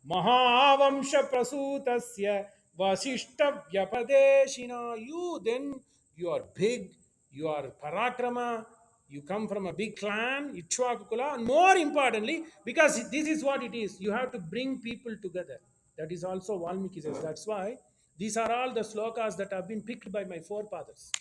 Mahavamsha Prasutasya Vasishta Vyapadeshina. You then, you are big, you are Parakrama, you come from a big clan, Ichwakukula, and more importantly, because this is what it is, you have to bring people together. That is also Valmiki says. That's why these are all the slokas that have been picked by my forefathers.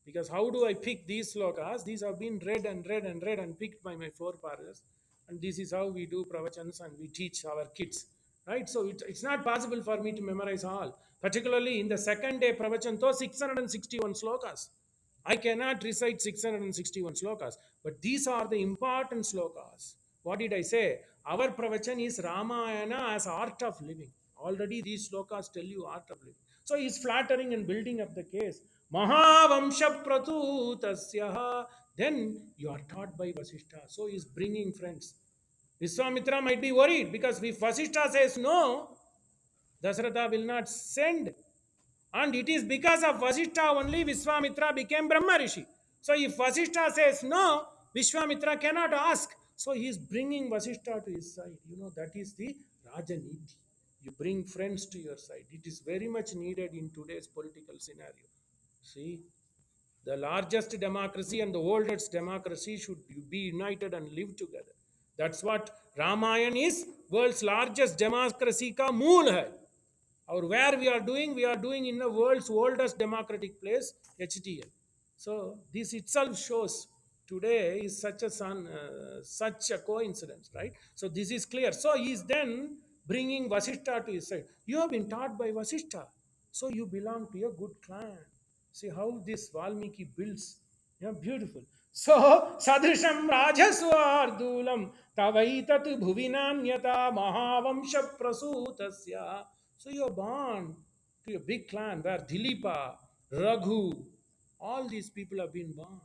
Because how do I pick these slokas? These have been read and picked by my forefathers. And this is how we do pravachans and we teach our kids. Right? So it's not possible for me to memorize all. Particularly in the second day pravachan, though 661 slokas. I cannot recite 661 slokas. But these are the important slokas. What did I say? Our pravachan is Ramayana as art of living. Already these slokas tell you art of living. So he's flattering and building up the case. Mahavamsha Pratutasya. Then you are taught by Vasishta. So he's bringing friends. Viswamitra might be worried because if Vasishta says no, Dasaratha will not send. And it is because of Vasishta only Viswamitra became Brahma Rishi. So if Vasishta says no, Vishwamitra cannot ask. So he is bringing Vasishta to his side. You know, that is the Rajaniti. You bring friends to your side. It is very much needed in today's political scenario. See, the largest democracy and the oldest democracy should be united and live together. That's what Ramayana is. World's largest democracy ka mool hai. Or where we are doing in the world's oldest democratic place, HTL. So this itself shows today is such a coincidence, right? So this is clear. So he is then bringing Vasishta to his side. You have been taught by Vasishta, so you belong to a good clan. See how this Valmiki builds. Yeah, beautiful. So Sadrisham Rajaswardulam Tavaitat Bhuvinanyata Mahavamsha Prasutasya. So you are born to a big clan where Dilipa, Raghu, all these people have been born.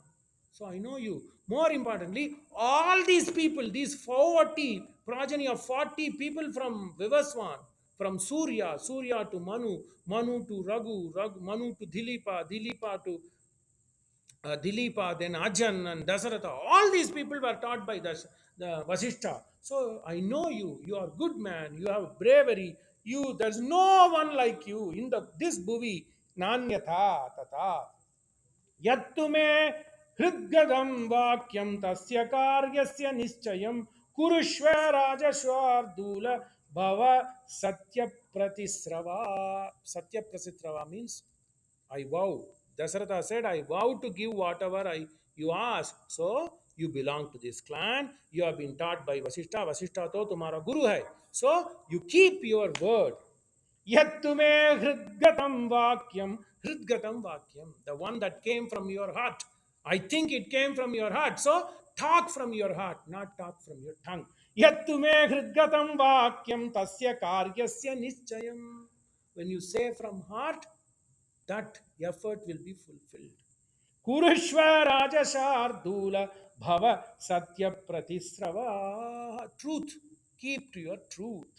So I know you. More importantly, all these people, these 40 progeny of 40 people from Vivaswan, from Surya to Manu, Manu to Raghu, Manu to Dilipa, Dilipa to Dilipa, then Ajan and Dasaratha, all these people were taught by the Vasishta. So I know you. You are good man. You have bravery. There's no one like you in this bhuvi. Nanyatha tata. यत्तु मे हृद्गदं वाक्यं तस्य कार्यस्य निश्चयं कुरुष्व राजस्वार्दूल भव सत्यप्रतिस्रवा. Satyapratistrava means I vow. Dasaratha said, I vow to give whatever you ask. So you belong to this clan. You have been taught by Vasishta. Vasishta to tumhara guru hai. So you keep your word. Yattume hridgatam vakyam, the one that came from your heart. I think it came from your heart. So talk from your heart, not talk from your tongue. Yattume hridgatam vakyam tasya karyasya nischayam. When you say from heart, that effort will be fulfilled. Kurushva Rajashardula Bhava Satya Pratisrava. Truth. Keep to your truth.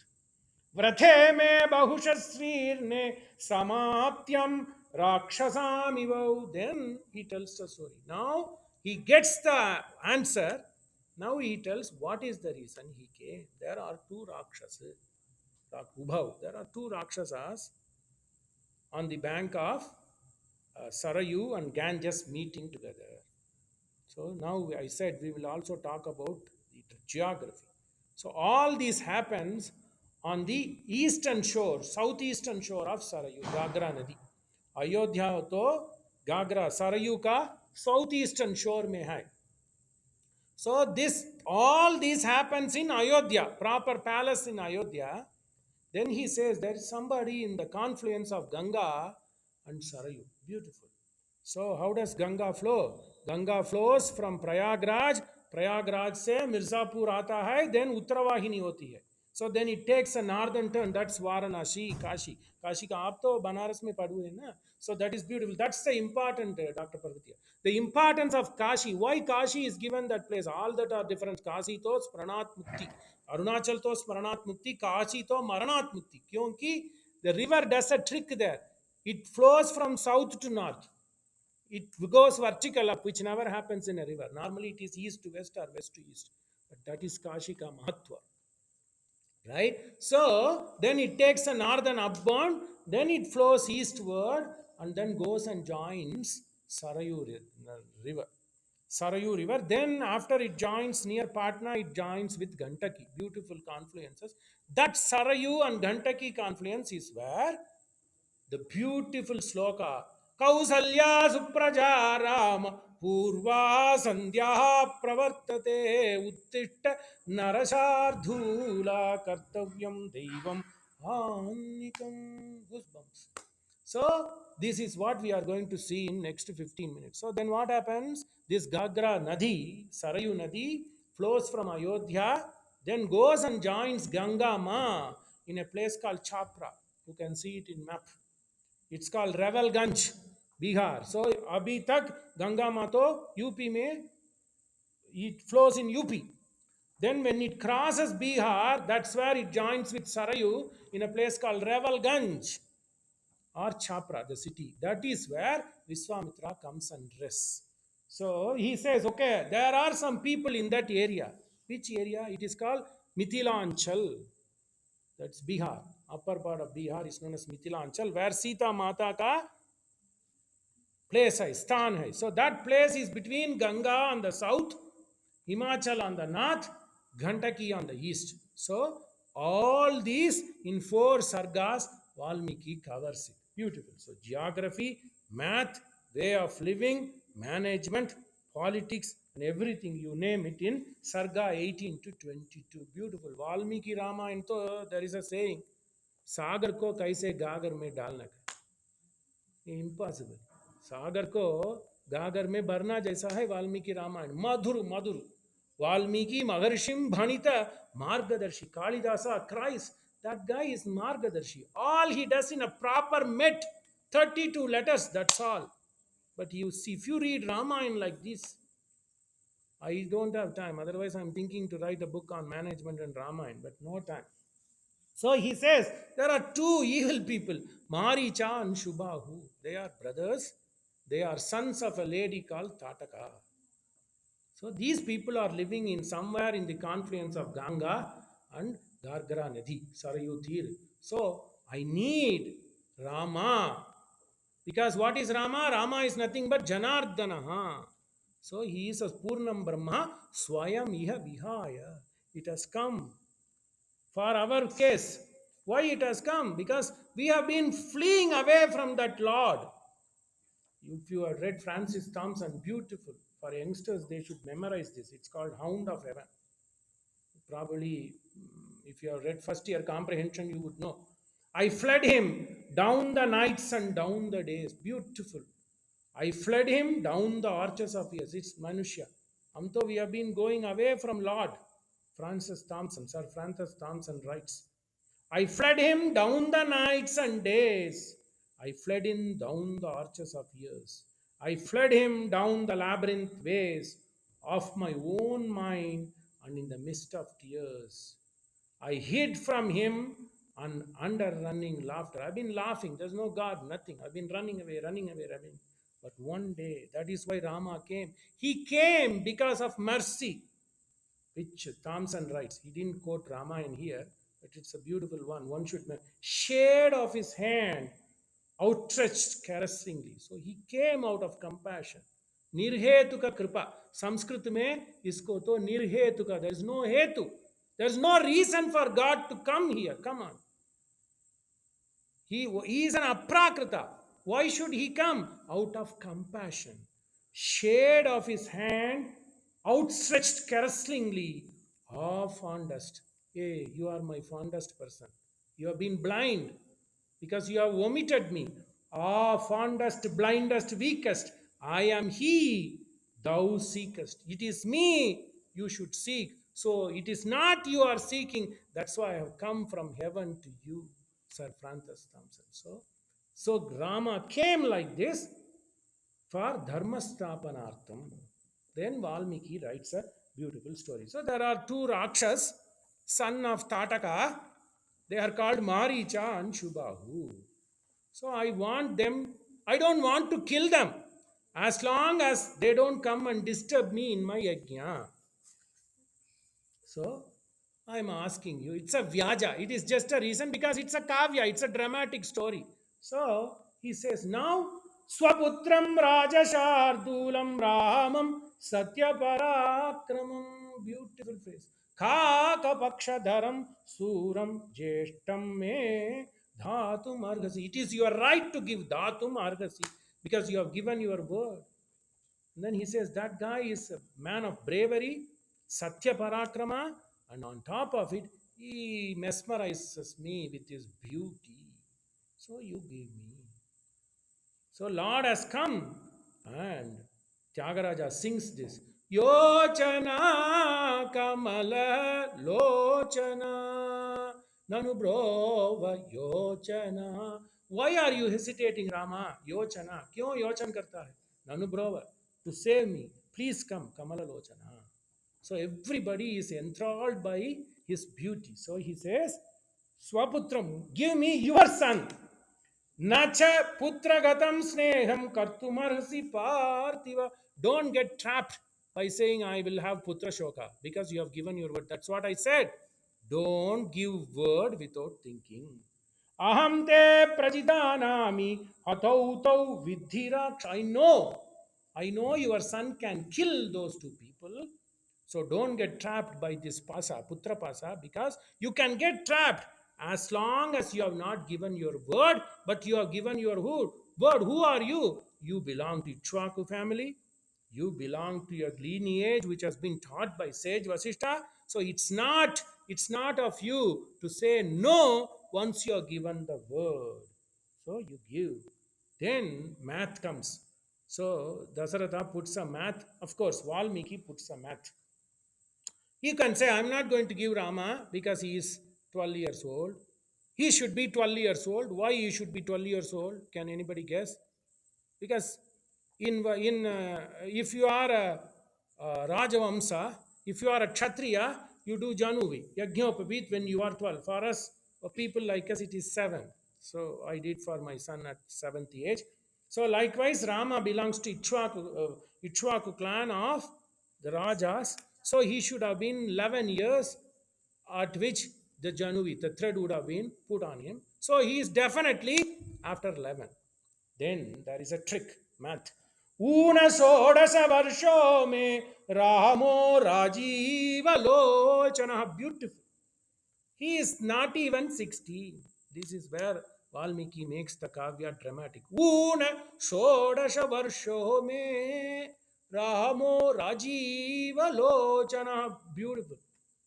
Vrathe me bahushasrirne samaptyam rakshasamivav. Then he tells the story. Now he gets the answer. Now he tells what is the reason he came. There are two rakshasas. There are two rakshasas on the bank of Sarayu and Ganges meeting together. So now I said we will also talk about the geography. So all this happens on the eastern shore, southeastern shore of Sarayu, Gagra Nadi. Ayodhya to Gagra, Sarayu ka southeastern shore mein hai. So this all this happens in Ayodhya, proper palace in Ayodhya. Then he says there is somebody in the confluence of Ganga and Sarayu. Beautiful. So how does Ganga flow? Ganga flows from Prayagraj. Prayagraj se Mirzapur आता है, then उत्तरवाहिनी होती है. So then it takes a northern turn. That's Varanasi, Kashi. Kashi का आप तो बनारस में पढ़े हैं ना. So that is beautiful. That's the important, Dr. Parvatiya. The importance of Kashi. Why Kashi is given that place? All that are different. Kashi to Pranat Mukti. Arunachal to Pranat Mukti. Kashi to Maranat Mukti. क्योंकि the river does a trick there. It flows from south to north. It goes vertical up, which never happens in a river. Normally it is east to west or west to east. But that is Kashika Mahatva. Right? So then it takes a northern upbound, then it flows eastward and then goes and joins Sarayu river. Sarayu river. Then after it joins near Patna, it joins with Gantaki. Beautiful confluences. That Sarayu and Gantaki confluence is where the beautiful sloka Kausalya Supraja Rama Purva Sandhya Pravartate Uttishta Narashardhula Kartavyam Devam Hanikam. Goosebumps. So this is what we are going to see in next 15 minutes. So then what happens? This Gagra Nadi, Sarayu Nadi, flows from Ayodhya, then goes and joins Ganga Ma in a place called Chapra. You can see it in map. It's called Ravalganj, Bihar. So abhi tak Ganga Mato UP mein it flows in UP. Then when it crosses Bihar, that's where it joins with Sarayu in a place called Ravalganj or Chapra, the city. That is where Viswamithra comes and rests. So he says, okay, there are some people in that area. Which area? It is called Mithilanchal. That's Bihar. Upper part of Bihar is known as Mithilanchal, where Sita Mata ka place hai, stan hai. So that place is between Ganga on the south, Himachal on the north, Ghandaki on the east. So all these in 4 sargas, Valmiki covers it. Beautiful. So geography, math, way of living, management, politics, and everything you name it in Sarga 18 to 22. Beautiful. Valmiki Ramayana, to there is a saying, सागर को कैसे गागर में डालना है impossible सागर को गागर में भरना जैसा है वाल्मीकि रामायण मधुर मधुर वाल्मीकि महर्षिम भणित मार्गदर्शी Kalidasa Christ that guy is margadarshi all he does in a proper met 32 letters that's all but you see if you read Ramayana like this I don't have time otherwise I'm thinking to write a book on management and Ramayana but no time. So he says there are two evil people, Maricha and Shubhahu. They are brothers. They are sons of a lady called Tataka. So these people are living in somewhere in the confluence of Ganga and Gargara Nadi, Sarayu Tir. So I need Rama. Because what is Rama? Rama is nothing but Janardana. So he is a Purnam Brahma, Swayam Iha Vihaya. It has come for our case. Why it has come? Because we have been fleeing away from that Lord. If you have read Francis Thompson, beautiful. For youngsters, they should memorize this. It's called Hound of Heaven. Probably, if you have read first year comprehension, you would know. I fled him down the nights and down the days. Beautiful. I fled him down the arches of years. It's Manushya. Amto, we have been going away from Lord. Francis Thompson, Sir Francis Thompson writes, I fled him down the nights and days. I fled him down the arches of years. I fled him down the labyrinth ways of my own mind and in the mist of tears. I hid from him and under running laughter. I've been laughing. There's no God, nothing. I've been running away, running away, running. But one day, that is why Rama came. He came because of mercy, which Thompson writes. He didn't quote Ramayana here, but it's a beautiful one. One should know. Shade of his hand outstretched caressingly. So he came out of compassion. Nirhetuka kripa. Sanskrit mein isko to nirhetuka. There is no hetu. There is no reason for God to come here. Come on. He is an aprakrita. Why should he come? Out of compassion. Shade of his hand outstretched caressingly. Ah, fondest. Hey, you are my fondest person. You have been blind because you have omitted me. Ah, fondest, blindest, weakest. I am he thou seekest. It is me you should seek. So it is not you are seeking. That's why I have come from heaven to you, Sir Francis Thompson. So Rama came like this for dharmastapanartham. Then Valmiki writes a beautiful story. So there are two Rakshas, son of Tataka. They are called Maricha and Shubahu. So I don't want to kill them as long as they don't come and disturb me in my yajna. So I'm asking you, it's a vyaja. It is just a reason because it's a kavya, it's a dramatic story. So he says, now Swaputram Rajashardulam Ramam Satyaparakramam. Beautiful phrase. Khaka Pakshadharam Suram Jeshtam Me Dhatum Argasi. It is your right to give Dhatum Argasi because you have given your word. And then he says that guy is a man of bravery, Satya Parakrama, and on top of it, he mesmerizes me with his beauty. So you give me. So Lord has come, and Tyagaraja sings this. Yochana Kamala Lochana Nanubrova Yochana. Why are you hesitating, Rama? Yochana. Kyun yochan karta hai? Nanubrova. To save me. Please come, Kamala Lochana. So everybody is enthralled by his beauty. So he says, Swaputram, give me your son. Nacha putragatam sneham kartumarhasi parthiva. Don't get trapped by saying I will have putra shoka because you have given your word. That's what I said. Don't give word without thinking. Aham te prajidanami hatau vidhiraksha. I know your son can kill those two people. So don't get trapped by this pasa, putra pasa, because you can get trapped as long as you have not given your word, but you have given your word. Who are you? You belong to Ichwaku family. You belong to your lineage which has been taught by Sage Vasishta. So it's not of you to say no once you are given the word. So you give. Then math comes. So Dasaratha puts a math. Of course, Valmiki puts a math. You can say, I'm not going to give Rama because he is 12 years old. He should be 12 years old. Why he should be 12 years old? Can anybody guess? Because if you are a Rajavamsa, if you are a Kshatriya, you do Januvi, Yajñopavit when you are 12. For us, for people like us, it is 7. So I did for my son at 7th age. So likewise, Rama belongs to Ichwaku clan of the Rajas. So he should have been 11 years at which the Januvi, the thread would have been put on him. So he is definitely after 11. Then there is a trick, math. Una sodasa varsho me Ramo Rajiva Lochana. Beautiful. He is not even 16. This is where Valmiki makes the kavya dramatic. Una sodasha varsho me Ramo Rajiva Lochana. Beautiful.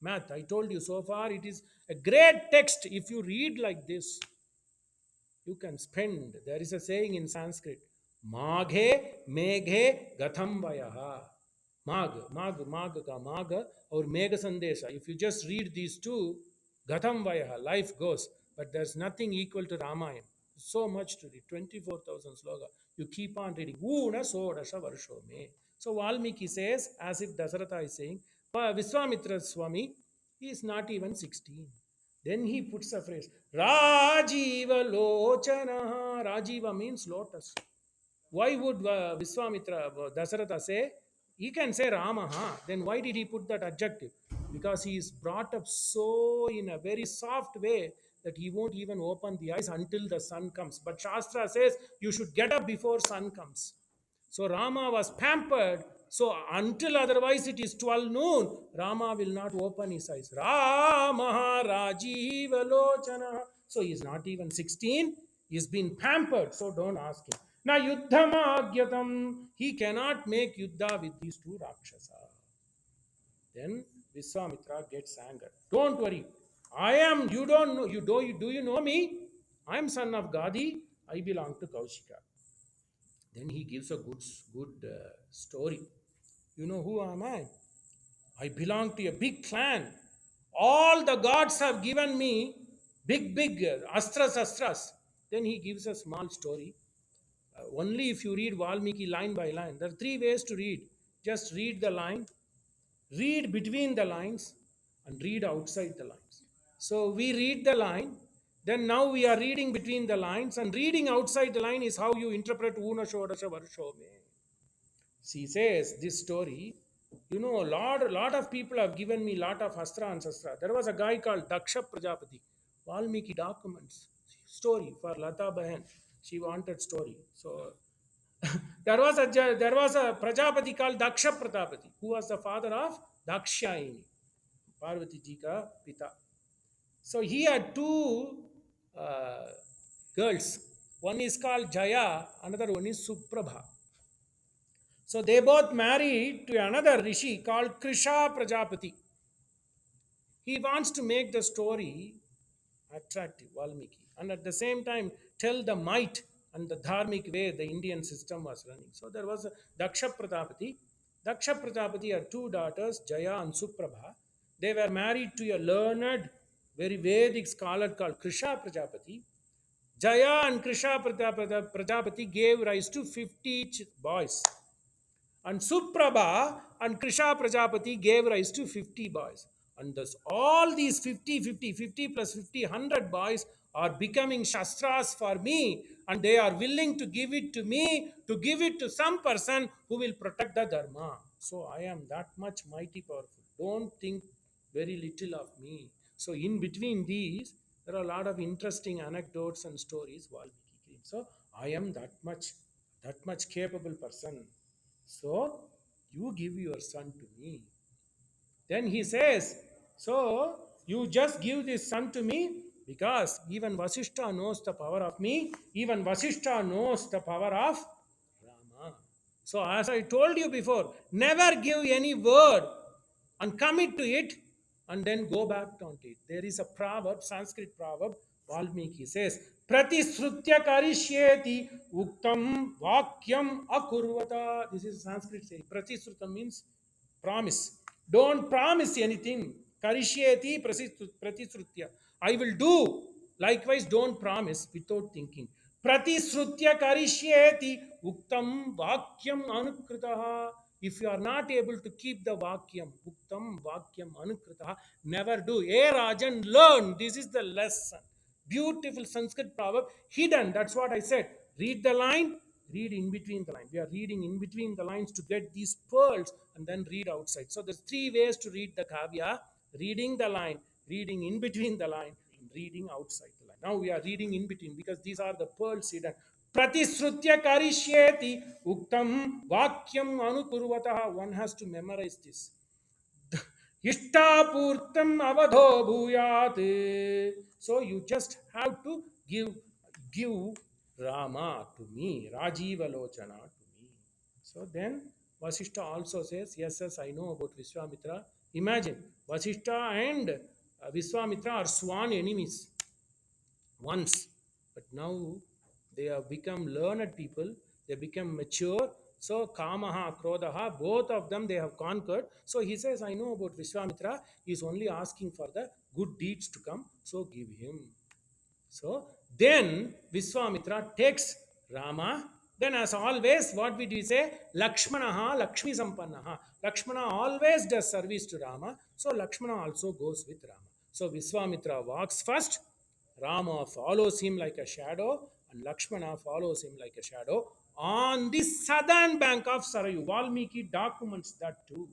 Math, I told you so far, it is a great text. If you read like this, you can spend. There is a saying in Sanskrit, Maghe Meghe Gatham Vayaha. Mag ka Mag or Megha Sandesha. If you just read these two, Gatham Vayaha, life goes. But there's nothing equal to Ramayana. So much to read, 24,000 sloka. You keep on reading. Una sodasha varsho me. So Valmiki says, as if Dasaratha is saying, Viswamitra Swami, he is not even 16. Then he puts a phrase, Rajiva Lochana. Rajiva means lotus. Why would Viswamitra, Dasaratha say, he can say Rama, huh? Then why did he put that adjective? Because he is brought up so in a very soft way that he won't even open the eyes until the sun comes. But Shastra says you should get up before sun comes. So Rama was pampered. So until otherwise it is 12 noon, Rama will not open his eyes. Rama Rajiva Lochana. So he is not even 16. He's been pampered. So don't ask him. Na yuddhamagyatam. He cannot make yuddha with these two Rakshasa. Then Viswamitra gets angered. Don't worry. I am, you don't know, do you know me? I am son of Gadi. I belong to Kaushika. Then he gives a good story. You know who am I? I belong to a big clan. All the gods have given me big astras. Then he gives a small story. Only if you read Valmiki line by line. There are three ways to read. Just read the line, read between the lines, and read outside the lines. So we read the line, then now we are reading between the lines, and reading outside the line is how you interpret Una Shodasha Varshome. She says this story. You know, a lot of people have given me lot of Astra and Sastra. There was a guy called Daksha Prajapati. Valmiki documents story for Lata Bahan. She wanted story. So there was a Prajapati called Daksha Prajapati, who was the father of Dakshayani, Parvati ji ka pita. So he had two uh, girls. One is called Jaya, another one is Suprabha. So they both married to another rishi called Krisha Prajapati. He wants to make the story attractive, Valmiki, and at the same time tell the might and the dharmic way the Indian system was running. So there was a Daksha Prajapati. Daksha Prajapati had two daughters, Jaya and Suprabha. They were married to a learned, very Vedic scholar called Krisha Prajapati. Jaya and Krisha Prajapati gave rise to 50 boys. And Suprabha and Krisha Prajapati gave rise to 50 boys. And thus all these 50 plus 50, 100 boys are becoming Shastras for me. And they are willing to give it to me, to give it to some person who will protect the Dharma. So I am that much mighty powerful. Don't think very little of me. So in between these, there are a lot of interesting anecdotes and stories. Valmiki. So I am that much capable person. So you give your son to me. Then he says, so you just give this son to me because even Vasishta knows the power of me, even Vasishta knows the power of Rama. So as I told you before, never give any word and commit to it and then go back on it. There is a proverb, Sanskrit proverb, Valmiki says, Pratisrutya karishyeti uktam vakyam akurvata. This is Sanskrit saying. Pratisruta means promise. Don't promise anything. Karishyeti pratisrutya. I will do. Likewise, don't promise without thinking. Pratisrutya karishyeti uktam vakyam anukritaha. If you are not able to keep the vakyam, uktam vakyam anukritaha, never do. Hey Rajan, learn. This is the lesson. Beautiful Sanskrit proverb, hidden. That's what I said. Read the line, read in between the line. We are reading in between the lines to get these pearls and then read outside. So there's three ways to read the kavya: reading the line, reading in between the line, and reading outside the line. Now we are reading in between because these are the pearls hidden. Pratisrutya karishyeti uktam vakyam anukurvataha. One has to memorize this. Ishtapurtam avadho bhuyat. So you just have to give Rama to me, Rajiva Lochana to me. So then Vasishta also says, yes, I know about Viswamitra. Imagine, Vasishta and Viswamitra are sworn enemies once, but now they have become learned people, they become mature. So Kamaha, Krodaha, both of them they have conquered. So he says, I know about Vishwamitra, he is only asking for the good deeds to come, so give him. So then Viswamitra takes Rama. Then, as always, what we do say, Lakshmanaha Lakshmi Sampannaha. Lakshmana always does service to Rama. So Lakshmana also goes with Rama. So Viswamitra walks first, Rama follows him like a shadow, and Lakshmana follows him like a shadow on the southern bank of Sarayu. Valmiki documents that too.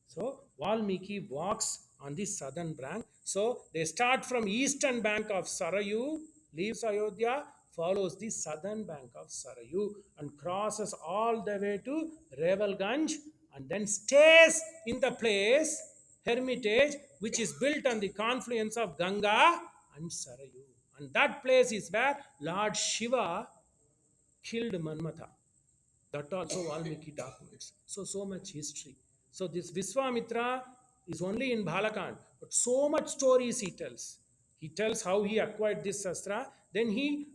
So Valmiki walks on the southern bank. So they start from eastern bank of Sarayu, leaves Ayodhya, follows the southern bank of Sarayu and crosses all the way to Revalganj and then stays in the place, hermitage, which is built on the confluence of Ganga and Sarayu. And that place is where Lord Shiva killed Manmatha. That also Valmiki documents. So much history. So this Viswamitra is only in Balakand, but so much stories he tells. He tells how he acquired this Sastra. Then he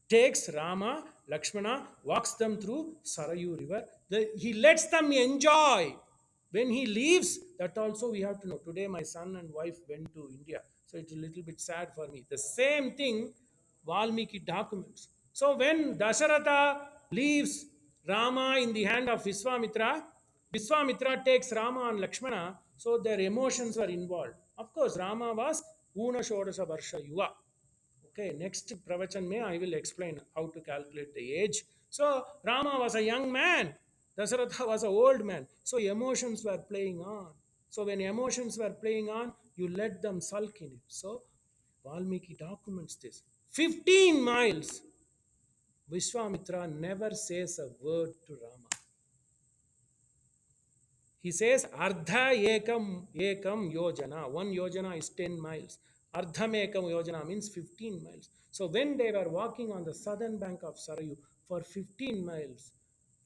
takes Rama, Lakshmana, walks them through Sarayu river. He lets them enjoy. When he leaves, that also we have to know. Today my son and wife went to India. So it's a little bit sad for me. The same thing Valmiki documents. So when Dasaratha leaves Rama in the hand of Viswamitra, Viswamitra takes Rama and Lakshmana, so their emotions were involved. Of course, Rama was Una Shodasa Varsha Yuva. Okay, next pravachan may I will explain how to calculate the age. So Rama was a young man, Dasaratha was an old man. So emotions were playing on. So when emotions were playing on, you let them sulk in it. So Valmiki documents this. 15 miles. Vishwamitra never says a word to Rama. He says, Ardha ekam yojana. One yojana is 10 miles. Ardham ekam yojana means 15 miles. So when they were walking on the southern bank of Sarayu for 15 miles,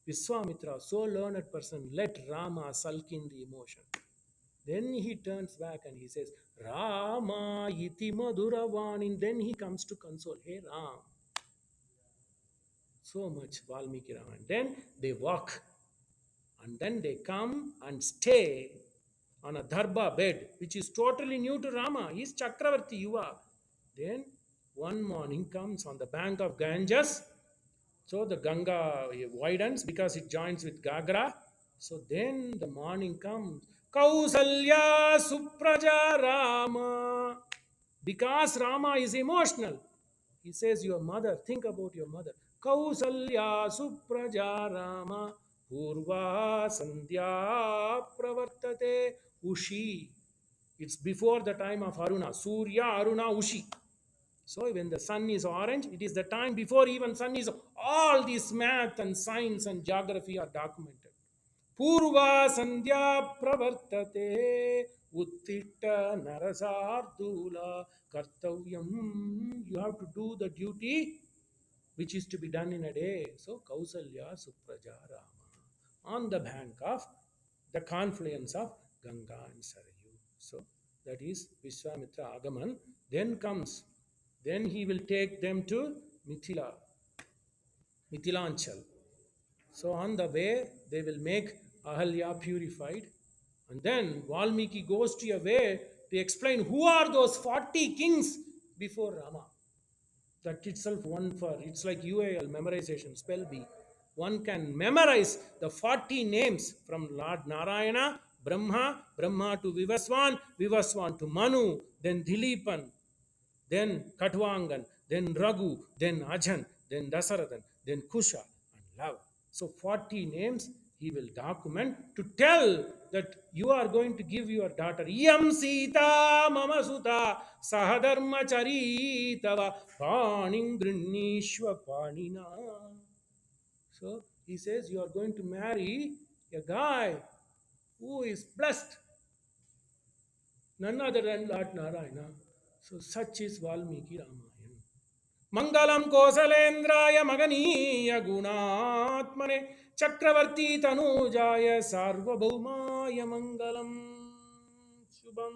Viswamitra, so learned person, let Rama sulk in the emotion. Then he turns back and he says, Rama iti madhuravani. Then he comes to console. Hey Ram. So much Valmiki Ramayana. Then they walk and then they come and stay on a dharba bed, which is totally new to Rama. He is Chakravarti Yuva. Then one morning comes on the bank of Ganges. So the Ganga widens because it joins with Gagra. So then the morning comes. Kausalya Supraja Rama. Because Rama is emotional. He says, your mother, think about your mother. Kausalya Supraja Rama Purva Sandhya Pravartate Ushi. It's before the time of Aruna. Surya Aruna Ushi. So when the sun is orange, it is the time before even sun is. All this math and science and geography are documented. Purva Sandhya Pravartate Uttitta Narasardula Kartavyam. You have to do the duty which is to be done in a day. So Kausalya Supraja Rama on the bank of the confluence of Ganga and Sarayu. So that is Viswamitra Agaman. Then comes, then he will take them to Mithila, Mithilanchal. So on the way, they will make Ahalya purified. And then Valmiki goes to a way to explain who are those 40 kings before Rama. That itself one for, it's like UAL memorization, spell bee. One can memorize the 40 names from Lord Narayana, Brahma to Vivaswan, Vivaswan to Manu, then Dilipan, then Katwangan, then Raghu, then Ajan, then Dasarathan, then Kusha and Lava. So 40 names he will document to tell that you are going to give your daughter Yam Sita Mama Suta Sahadharma Charitava Paning Grinishwa Panina. So he says you are going to marry a guy who is blessed, none other than Lord Narayana. So such is Valmiki Ramayana. Mangalam Kosalendraya Maganiya Gunatmane Chakravarti Tanujaya Sarvabhaumaya Mangalam Shubham.